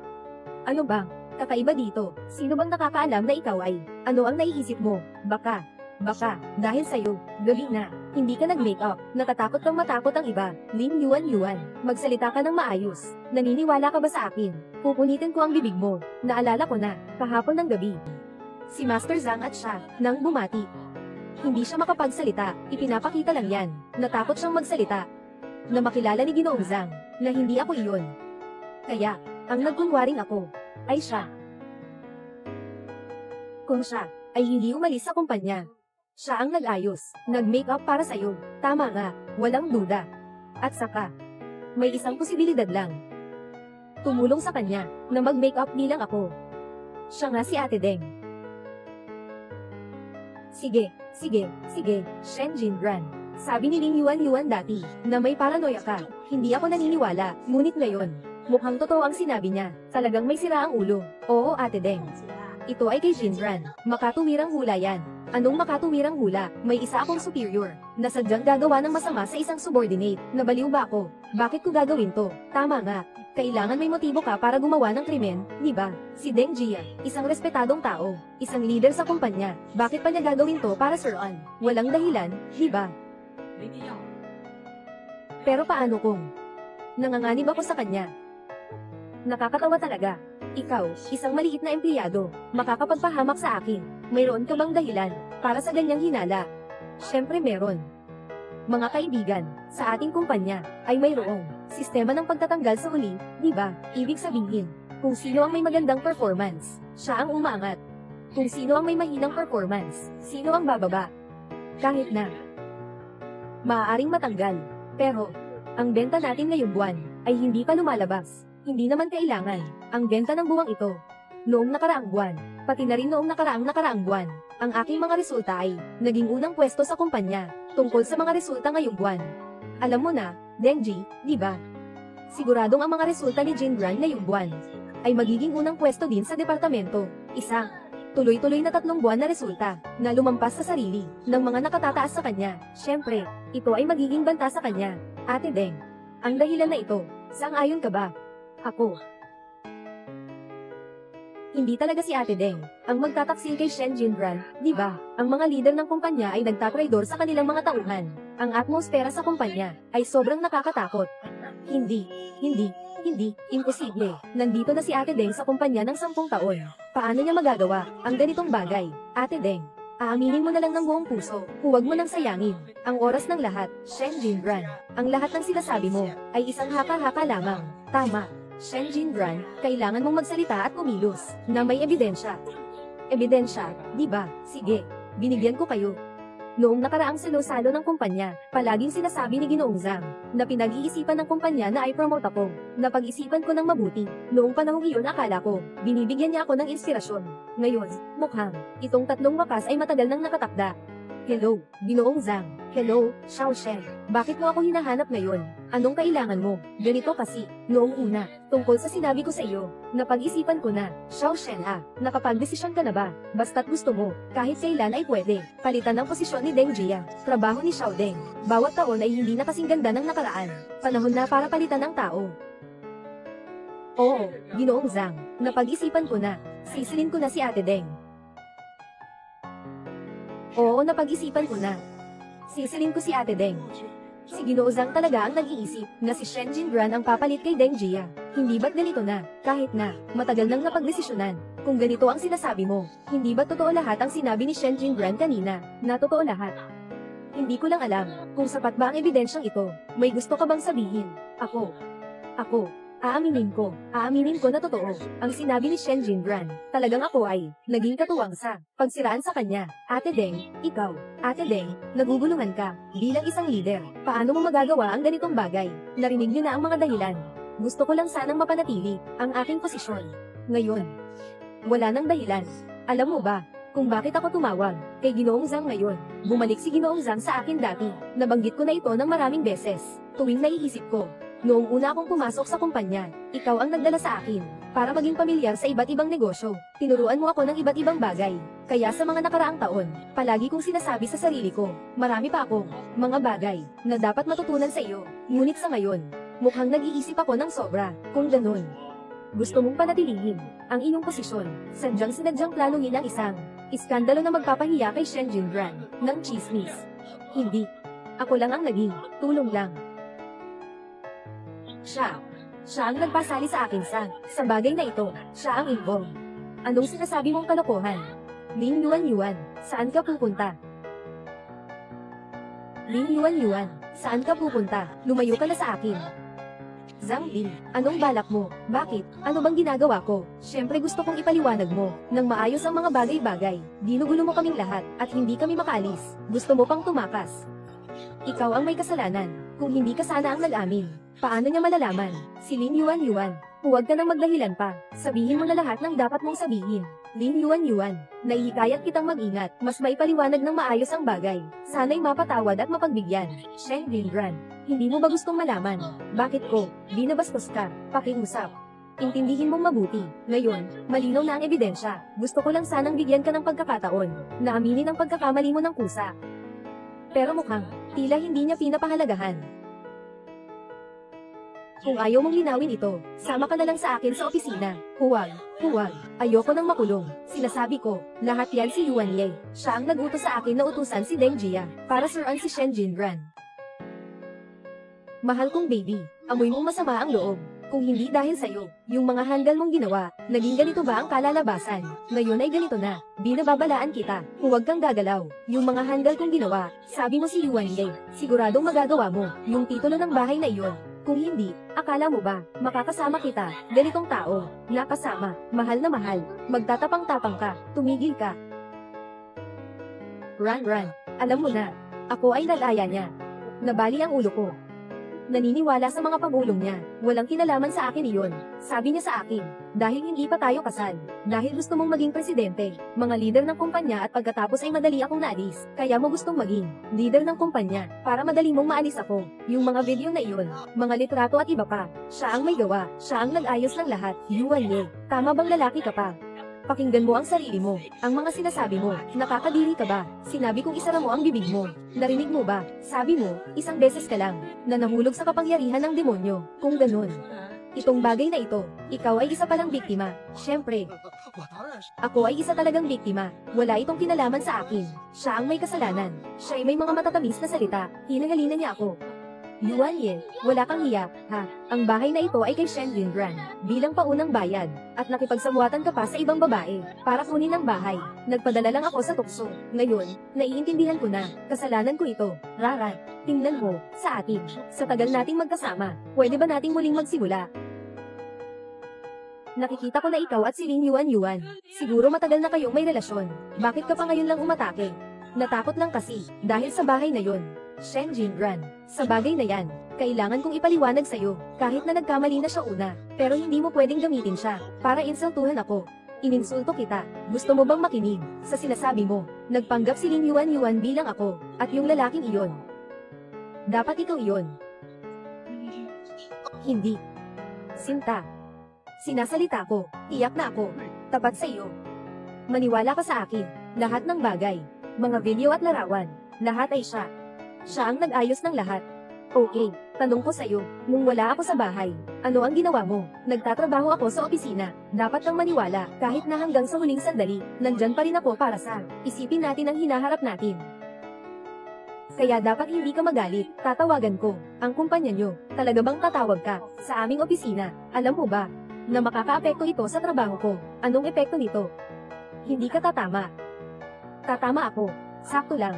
Speaker 2: Ano bang kakaiba dito? Sino bang nakakaalam na ikaw ay? Ano ang naiisip mo? Baka Baka, dahil sa'yo, gabi na, hindi ka nag-makeup, natatakot kang matakot ang iba. Ling Yuan, magsalita ka ng maayos. Naniniwala ka ba sa akin? Pupunitin ko ang bibig mo. Naalala ko na, kahapon ng gabi. Si Master Zhang at siya, nang bumati. Hindi siya makapagsalita, ipinapakita lang yan. Natakot siyang magsalita. Na makilala ni Ginoong Zhang, na hindi ako iyon. Kaya, ang nagkunwaring ako, ay siya. Kung siya, ay hindi umalis sa kumpanya. Siya ang nag-ayos, nag-makeup para sa'yo. Tama nga, walang duda. At saka, may isang posibilidad lang. Tumulong sa kanya, na mag-makeup bilang ako. Siya nga si Ate Deng. Sige, Shen Jinran. Sabi ni Ling Yuan dati, na may paranoia ka. Hindi ako naniniwala, ngunit ngayon, mukhang totoo ang sinabi niya. Talagang may sira ang ulo. Oo, Ate Deng. Ito ay kay Jinran. Makatuwirang hula yan. Anong makatuwirang hula? May isa akong superior, na sadyang gagawa ng masama sa isang subordinate. Nabaliw ba ako? Bakit ko gagawin to? Tama nga. Kailangan may motibo ka para gumawa ng krimen, di ba? Si Deng Jia, isang respetadong tao, isang leader sa kumpanya. Bakit pa niya gagawin to para Sir An? Walang dahilan, di ba? Pero paano kung nanganganib ako sa kanya? Nakakatawa talaga. Ikaw, isang maliit na empleyado, makakapagpahamak sa akin. Mayroon ka bang dahilan para sa ganyang hinala? Siyempre meron. Mga kaibigan, sa ating kumpanya, ay mayroong sistema ng pagtatanggal sa huli, di ba? Ibig sabihin, kung sino ang may magandang performance, siya ang umaangat. Kung sino ang may mahinang performance, sino ang bababa. Kahit na maaaring matanggal. Pero, ang benta natin ngayong buwan, ay hindi pa lumalabas. Hindi naman kailangan, ang benta ng buwang ito. Noong nakaraang buwan, pati na rin noong nakaraang buwan, ang aking mga resulta ay, naging unang pwesto sa kumpanya, tungkol sa mga resulta ngayong buwan. Alam mo na, Dengji, di ba? Siguradong ang mga resulta ni Jinran ngayong buwan, ay magiging unang pwesto din sa departamento. Isang tuloy-tuloy na 3 buwan na resulta, na lumampas sa sarili, ng mga nakatataas sa kanya. Siyempre, ito ay magiging banta sa kanya. Ate Deng, ang dahilan na ito, sang-ayon ka ba? Ako. Hindi talaga si Ate Deng ang magtataksil kay Shen Jinran, di ba? Ang mga leader ng kumpanya ay nagtatraidor sa kanilang mga tauhan. Ang atmosfera sa kumpanya ay sobrang nakakatakot. Hindi, imposible. Nandito na si Ate Deng sa kumpanya ng 10 taon. Paano niya magagawa ang ganitong bagay? Ate Deng, aaminin mo na lang ng buong puso, huwag mo nang sayangin ang oras ng lahat, Shen Jinran. Ang lahat ng sinasabi mo ay isang haka-haka lamang. Tama. Shen Jinran, kailangan mong magsalita at kumilos, na may ebidensya. Ebidensya, di ba? Sige, binigyan ko kayo. Noong nakaraang salo-salo ng kumpanya, palaging sinasabi ni Ginoong Zhang, na pinag-iisipan ng kumpanya na i-promote ako. Napag-isipan ko ng mabuti. Noong panahong iyon akala ko, binibigyan niya ako ng inspirasyon. Ngayon, mukhang, itong 3 wakas ay matagal nang nakatakda. Hello, Ginoong Zhang. Hello, Xiao Shen. Bakit mo ako hinahanap ngayon? Anong kailangan mo? Ganito kasi, noong una, tungkol sa sinabi ko sa iyo, napag-isipan ko na, Xiao Shen nakapag-desisyon ka na ba? Basta't gusto mo, kahit kailan ay pwede, palitan ng posisyon ni Deng Jia, trabaho ni Xiao Deng. Bawat taon ay hindi na kasing ganda ng nakaraan. Panahon na para palitan ng tao. Oo, Ginoong Zhang, napag-isipan ko na, sisilin ko na si Ate Deng. Oo, napag-isipan ko na. Sisilin ko si Ate Deng. Si Ginoo Zhang talaga ang nag-iisip na si Shen Jinran ang papalit kay Deng Jia. Hindi ba't ganito na, kahit na, matagal nang napagdesisyonan? Kung ganito ang sinasabi mo, hindi ba totoo lahat ang sinabi ni Shen Jinran kanina, na totoo lahat? Hindi ko lang alam, kung sapat ba ang ebidensyang ito. May gusto ka bang sabihin? Ako, aaminin ko na totoo, ang sinabi ni Shen Jinran. Talagang ako ay, naging katuwang sa pagsiraan sa kanya. Ate Deng, ikaw, Ate Deng, nagugulungan ka, bilang isang leader. Paano mo magagawa ang ganitong bagay? Narinig niyo na ang mga dahilan. Gusto ko lang sanang mapanatili, ang aking posisyon. Ngayon, wala nang dahilan. Alam mo ba, kung bakit ako tumawag kay Ginoong Zhang ngayon? Bumalik si Ginoong Zhang sa akin dati. Nabanggit ko na ito ng maraming beses. Tuwing naiisip ko, noong una akong pumasok sa kumpanya, ikaw ang nagdala sa akin, para maging pamilyar sa iba't ibang negosyo. Tinuruan mo ako ng iba't ibang bagay. Kaya sa mga nakaraang taon, palagi kong sinasabi sa sarili ko, marami pa akong mga bagay na dapat matutunan sa iyo. Ngunit sa ngayon, mukhang nag-iisip ako ng sobra. Kung ganun, Gusto mong panatilihin ang iyong posisyon. Sadyang sinadyang planongin ang isang iskandalo na magpapahiya kay Shen Jinran ng chismis. Hindi. Ako lang ang naging tulong lang. Siya ang nagpasali sa akin sa bagay na ito. Siya ang involved. Anong sinasabi mong kalokohan? Lin Yuan, saan ka pupunta? Lin Yuan, saan ka pupunta? Lumayo ka na sa akin. Zhang Li, anong balak mo? Bakit? Ano bang ginagawa ko? Siyempre gusto kong ipaliwanag mo, nang maayos ang mga bagay-bagay. Ginugulo mo kaming lahat, at hindi kami makaalis. Gusto mo pang tumakas. Ikaw ang may kasalanan, kung hindi ka sana ang nag-amin. Paano niya malalaman? Si Lin Yuan, huwag ka nang magdahilan pa. Sabihin mo na lahat ng dapat mong sabihin. Lin Yuan, naihikayat kitang mag-ingat, mas maipaliwanag ng maayos ang bagay. Sana'y mapatawad at mapagbigyan. Shen Jinran, hindi mo ba gustong malaman? Bakit ko? Binabastos ka. Pakiusap. Intindihin mong mabuti. Ngayon, malinaw na ang ebidensya. Gusto ko lang sanang bigyan ka ng pagkakataon na aminin ang pagkakamali mo ng kusa. Pero mukhang, tila hindi niya pinapahalagahan. Kung ayaw mong linawin ito, sama ka na lang sa akin sa opisina. Huwag. Ayoko nang makulong. Sinasabi ko, lahat yan si Yuan Ye. Siya ang nag-utos sa akin na utusan si Deng Jia para suruan si Shen Jinran. Mahal kong baby, amoy mong masama ang loob. Kung hindi dahil sa'yo, yung mga handal mong ginawa, naging ganito ba ang kalalabasan? Ngayon ay ganito na, binababalaan kita, huwag kang gagalaw. Yung mga handal kong ginawa, sabi mo si Yuan Ye, siguradong magagawa mo, yung titulo ng bahay na iyon. Kung hindi, akala mo ba, makakasama kita, ganitong tao, nakasama, mahal na mahal, magtatapang-tapang ka, tumigil ka. Run, alam mo na, ako ay nalaya niya. Nabali ang ulo ko. Naniniwala sa mga pagulong niya, walang kinalaman sa akin iyon. Sabi niya sa akin, dahil hindi pa tayo kasal, dahil gusto mong maging presidente, mga leader ng kumpanya at pagkatapos ay madali akong naalis, kaya mo gustong maging leader ng kumpanya, para madali mong maalis ako. Yung mga video na iyon, mga litrato at iba pa, siya ang may gawa, siya ang nag-ayos ng lahat. Yuan Ye, tama bang lalaki ka pa? Pakinggan mo ang sarili mo, ang mga sinasabi mo, nakakadiri ka ba? Sinabi kong isara mo ang bibig mo. Narinig mo ba? Sabi mo, isang beses ka lang, na nahulog sa kapangyarihan ng demonyo. Kung ganun, itong bagay na ito, ikaw ay isa palang biktima. Siyempre, ako ay isa talagang biktima. Wala itong kinalaman sa akin. Siya ang may kasalanan. Siya ay may mga matatamis na salita. Hinahalina niya ako. Yuan Ye, wala kang hiya, ha? Ang bahay na ito ay kay Shen Jinran, bilang paunang bayad, at nakipagsabuatan ka pa sa ibang babae, para kunin ang bahay. Nagpadala lang ako sa tukso. Ngayon, naiintindihan ko na, kasalanan ko ito. Rara, tingnan mo, sa atin, sa tagal nating magkasama, pwede ba nating muling magsimula? Nakikita ko na ikaw at si Lin Yuan. Siguro matagal na kayong may relasyon. Bakit ka pa ngayon lang umatake? Natakot lang kasi, dahil sa bahay na yon. Shen Jinran, sa bagay na yan, kailangan kong ipaliwanag sa'yo, kahit na nagkamali na siya una, pero hindi mo pwedeng gamitin siya, para insultuhan ako. Ininsulto kita, gusto mo bang makinig, sa sinasabi mo, nagpanggap si Lin Yuan bilang ako, at yung lalaking iyon. Dapat ikaw iyon. Hindi. Sinta. Sinasalita ko, tiyak na ako, tapat sa iyo. Maniwala ka sa akin, lahat ng bagay, mga video at larawan, lahat ay siya. Siya ang nag-ayos ng lahat. Okay, tanong ko sa'yo, nung wala ako sa bahay, ano ang ginawa mo? Nagtatrabaho ako sa opisina. Dapat kang maniwala, kahit na hanggang sa huling sandali, nandyan pa rin ako para sa isipin natin ang hinaharap natin. Kaya dapat hindi ka magalit, tatawagan ko, ang kumpanya nyo, talaga bang tatawag ka, sa aming opisina, alam mo ba, na makakaapekto ito sa trabaho ko, anong epekto nito? Hindi ka tatama. Tatama ako, sakto lang.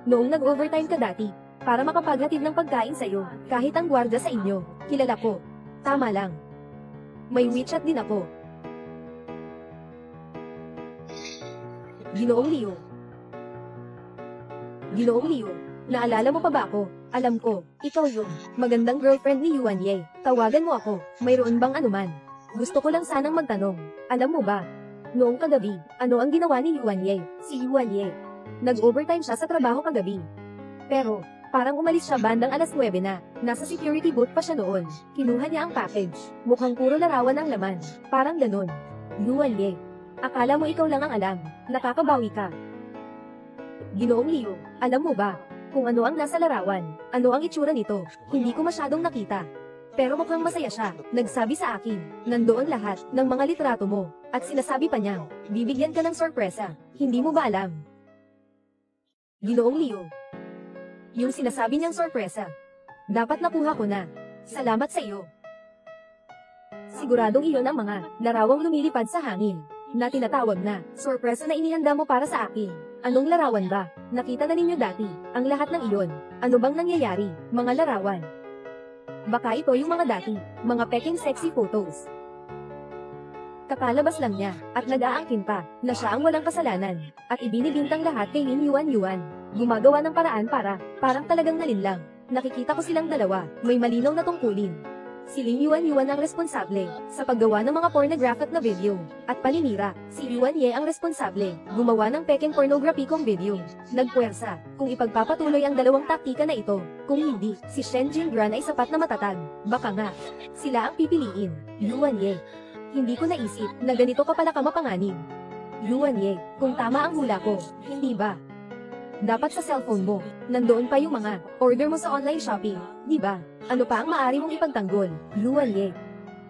Speaker 2: Noong nag-overtime ka dati, para makapaghatid ng pagkain sa'yo, kahit ang gwardiya sa inyo, kilala ko. Tama lang. May WeChat din ako. Ginoong Leo, naalala mo pa ba ako? Alam ko, ikaw yun. Magandang girlfriend ni Yuan Ye. Tawagan mo ako, mayroon bang anuman? Gusto ko lang sanang magtanong. Alam mo ba? Noong kagabi, ano ang ginawa ni Yuan Ye? Si Yuan Ye. Nag-overtime siya sa trabaho kagabi. Pero, parang umalis siya bandang alas 9 na. Nasa security booth pa siya noon. Kinuha niya ang package. Mukhang puro larawan ang laman. Parang ganun. Yuan Ye. Akala mo ikaw lang ang alam. Nakakabawi ka. Ginoong Leo, alam mo ba? Kung ano ang nasa larawan. Ano ang itsura nito? Hindi ko masyadong nakita. Pero mukhang masaya siya. Nagsabi sa akin, nandoon lahat ng mga litrato mo. At sinasabi pa niyang, bibigyan ka ng sorpresa. Hindi mo ba alam? Ginoong Leo. Yung sinasabi niyang sorpresa. Dapat nakuha ko na. Salamat sa iyo. Siguradong iyon ang mga larawang lumilipad sa hangin na tinatawag na sorpresa na inihanda mo para sa akin. Anong larawan ba? Nakita na ninyo dati ang lahat ng iyon. Ano bang nangyayari, mga larawan? Baka ito yung mga dati, mga peking sexy photos. Kakalabas lang niya, at nag-aangkin pa, na siya ang walang kasalanan, at ibinibintang lahat kay Lin Yuan. Gumagawa ng paraan parang talagang nalinlang. Nakikita ko silang dalawa, may malinaw na tungkulin. Si Lin Yuan ang responsable, sa paggawa ng mga pornographic na video, at paninira, si Yuan Ye ang responsable, gumawa ng peking pornograpikong video. Nagpuwersa, kung ipagpapatuloy ang dalawang taktika na ito, kung hindi, si Shen Jingran ay sapat na matatag, baka nga, sila ang pipiliin, Yuan Ye. Hindi ko naisip na ganito ka pala kamapanganib. Yuan Ye, kung tama ang hula ko, hindi ba? Dapat sa cellphone mo, nandoon pa yung mga order mo sa online shopping, di ba? Ano pa ang maaari mong ipagtanggol, Yuan Ye?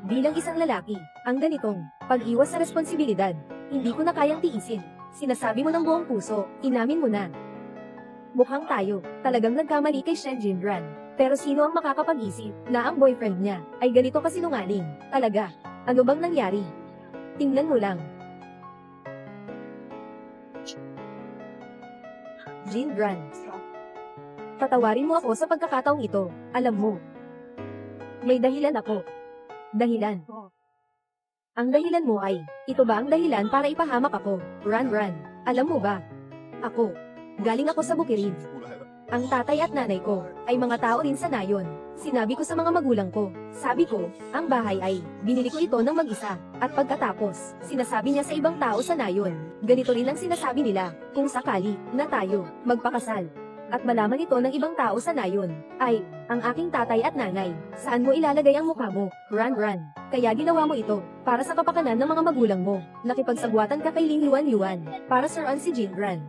Speaker 2: Bilang isang lalaki, ang ganitong pag-iwas sa responsibilidad, hindi ko na kayang tiisin. Sinasabi mo ng buong puso, inamin mo na. Mukhang tayo, talagang nagkamali kay Shen Jingran. Pero sino ang makakapag-isip na ang boyfriend niya ay ganito kasinungaling? Talaga, ano bang nangyari? Tingnan mo lang. Jingran. Patawarin mo ako sa pagkakataong ito. Alam mo, may dahilan ako. Dahilan. Ang dahilan mo ay, ito ba ang dahilan para ipahamak ako? Run. Alam mo ba? Ako. Galing ako sa Bukirin. Ang tatay at nanay ko ay mga tao rin sa nayon. Sinabi ko sa mga magulang ko, sabi ko, ang bahay ay, binili ko ito ng mag-isa. At pagkatapos, sinasabi niya sa ibang tao sa nayon. Ganito rin ang sinasabi nila, kung sakali, na tayo, magpakasal. At malaman ito ng ibang tao sa nayon, ay, ang aking tatay at nanay, saan mo ilalagay ang mukha mo? Run. Kaya ginawa mo ito, para sa kapakanan ng mga magulang mo. Nakipagsagwatan ka kay Lin Yuan, para suruan si Jingran.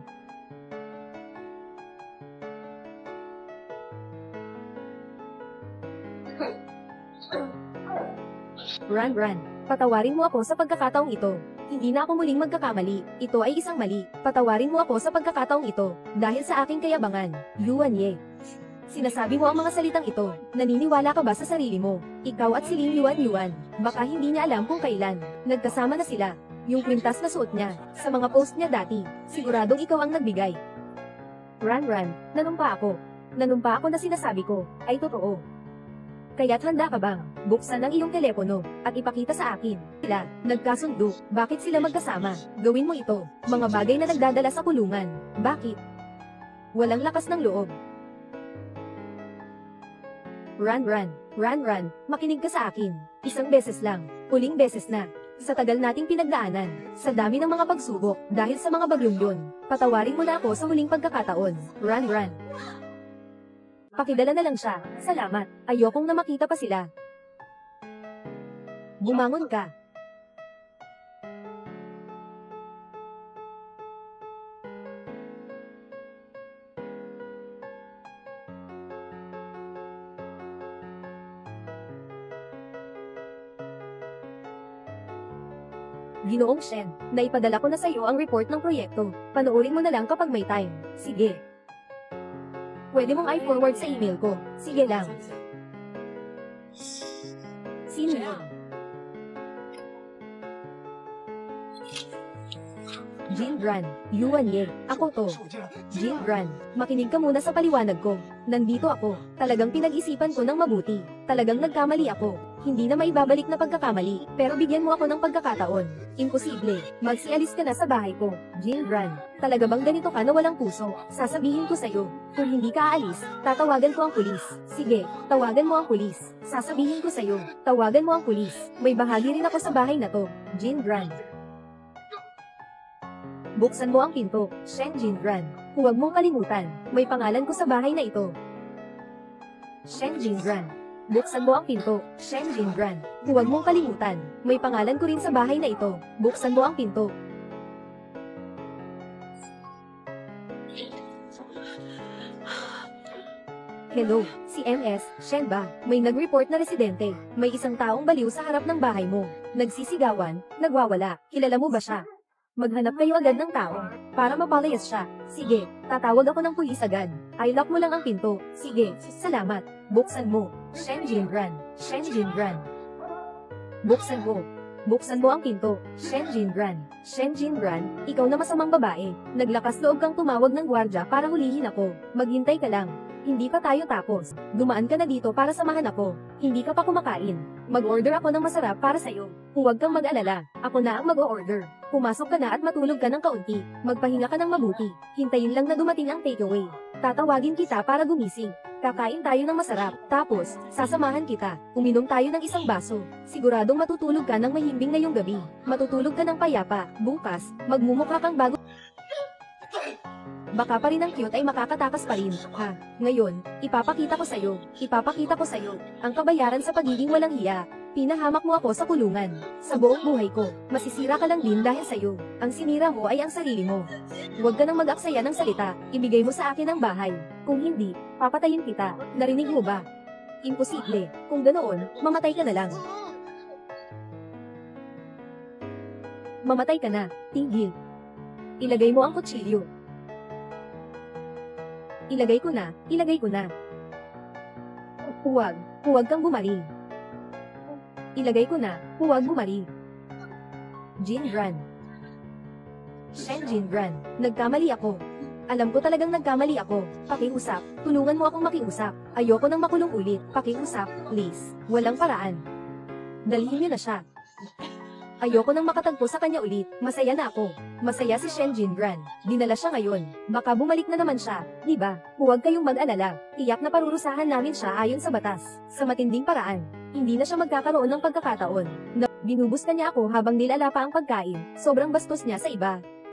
Speaker 2: Run. Patawarin mo ako sa pagkakataong ito. Hindi na ako muling magkakamali. Ito ay isang mali. Patawarin mo ako sa pagkakataong ito, dahil sa aking kayabangan, Yuan Ye. Sinasabi mo ang mga salitang ito, naniniwala ka ba sa sarili mo? Ikaw at si Lin Yuan, baka hindi niya alam kung kailan. Nagkasama na sila. Yung kwintas na suot niya, sa mga post niya dati, siguradong ikaw ang nagbigay. Run. Nanumpa ako na sinasabi ko, ay totoo. Kaya't handa ka bang buksan ang iyong telepono at ipakita sa akin? Sila, nagkasundo, bakit sila magkasama? Gawin mo ito, mga bagay na nagdadala sa kulungan. Bakit? Walang lakas ng loob. Run. Makinig ka sa akin. Isang beses lang, huling beses na. Sa tagal nating pinagdaanan, sa dami ng mga pagsubok, dahil sa mga bagyong yun, patawarin mo na ako sa huling pagkakataon. Run. Pakidala na lang siya. Salamat. Ayokong na makita pa sila. Bumangon ka. Ginoong Shen, naipadala ko na sa iyo ang report ng proyekto. Panoorin mo na lang kapag may time. Sige. Pwede mong i-forward sa email ko. Sige lang. Sino yun? Jingran, Yuan Ye, ako to. Jingran, makinig ka muna sa paliwanag ko. Nandito ako, talagang pinag-isipan ko ng mabuti. Talagang nagkamali ako. Hindi na maibabalik na pagkakamali, pero bigyan mo ako ng pagkakataon. Imposible, magsialis ka na sa bahay ko. Jingran, talaga bang ganito ka na walang puso? Sasabihin ko sa'yo, kung hindi ka aalis, tatawagan ko ang pulis. Sige, tawagan mo ang pulis. Sasabihin ko sa'yo, tawagan mo ang pulis. May bahagi rin ako sa bahay na to. Jingran. Buksan mo ang pinto, Shen Jingran. Huwag mong kalimutan, may pangalan ko sa bahay na ito. Shen Jingran. Buksan mo ang pinto, Shen Jingran. Huwag mong kalimutan, may pangalan ko rin sa bahay na ito. Buksan mo ang pinto. Hello, si MS, Shen ba? May nag-report na residente. May isang taong baliw sa harap ng bahay mo. Nagsisigawan, nagwawala. Kilala mo ba siya? Maghanap kayo agad ng tao para mapalayas siya. Sige, tatawag ako ng pulis agad. I-lock mo lang ang pinto. Sige, salamat. Buksan mo. Shen Jinran. Shen Jinran. Buksan mo. Buksan mo ang pinto. Shen Jinran. Shen Jinran, ikaw na masamang babae. Naglakas loob kang tumawag ng gwardya para hulihin ako. Maghintay ka lang. Hindi pa tayo tapos. Dumaan ka na dito para samahan ako. Hindi ka pa kumakain. Mag-order ako ng masarap para sa'yo. Huwag kang mag-alala. Ako na ang mag-o-order. Pumasok ka na at matulog ka ng kaunti. Magpahinga ka ng mabuti. Hintayin lang na dumating ang takeaway. Tatawagin kita para gumising. Kakain tayo ng masarap. Tapos, sasamahan kita. Uminom tayo ng isang baso. Siguradong matutulog ka ng mahimbing ngayong gabi. Matutulog ka ng payapa. Bukas, magmumukha kang bago. Baka pa rin ang cute ay makakatakas pa rin, ha? Ngayon, ipapakita ko sa'yo. Ipapakita ko sa'yo. Ang kabayaran sa pagiging walang hiya. Pinahamak mo ako sa kulungan. Sa buong buhay ko, masisira ka lang din dahil sa'yo. Ang sinira mo ay ang sarili mo. Huwag ka nang mag-aksaya ng salita. Ibigay mo sa akin ang bahay. Kung hindi, papatayin kita. Narinig mo ba? Imposible. Kung ganoon, mamatay ka na lang. Mamatay ka na. Tigil. Ilagay mo ang kutsilyo. Ilagay ko na, ilagay ko na. Huwag kang bumali. Ilagay ko na, huwag bumali. Jinran. Shen Jinran, nagkamali ako. Alam ko talagang nagkamali ako. Pakiusap, tulungan mo akong makiusap. Ayoko nang makulong ulit. Pakiusap, please. Walang paraan. Dalhin niyo na siya. Ayoko nang makatagpo sa kanya ulit. Masaya na ako. Masaya si Shen Jinran. Dinala siya ngayon. Baka bumalik na naman siya, di ba? Huwag kayong mag-alala. Tiyak na parurusahan namin siya ayon sa batas. Sa matinding paraan. Hindi na siya magkakaroon ng pagkakataon. Binubus na niya ako habang nilala pa ang pagkain. Sobrang bastos niya sa iba.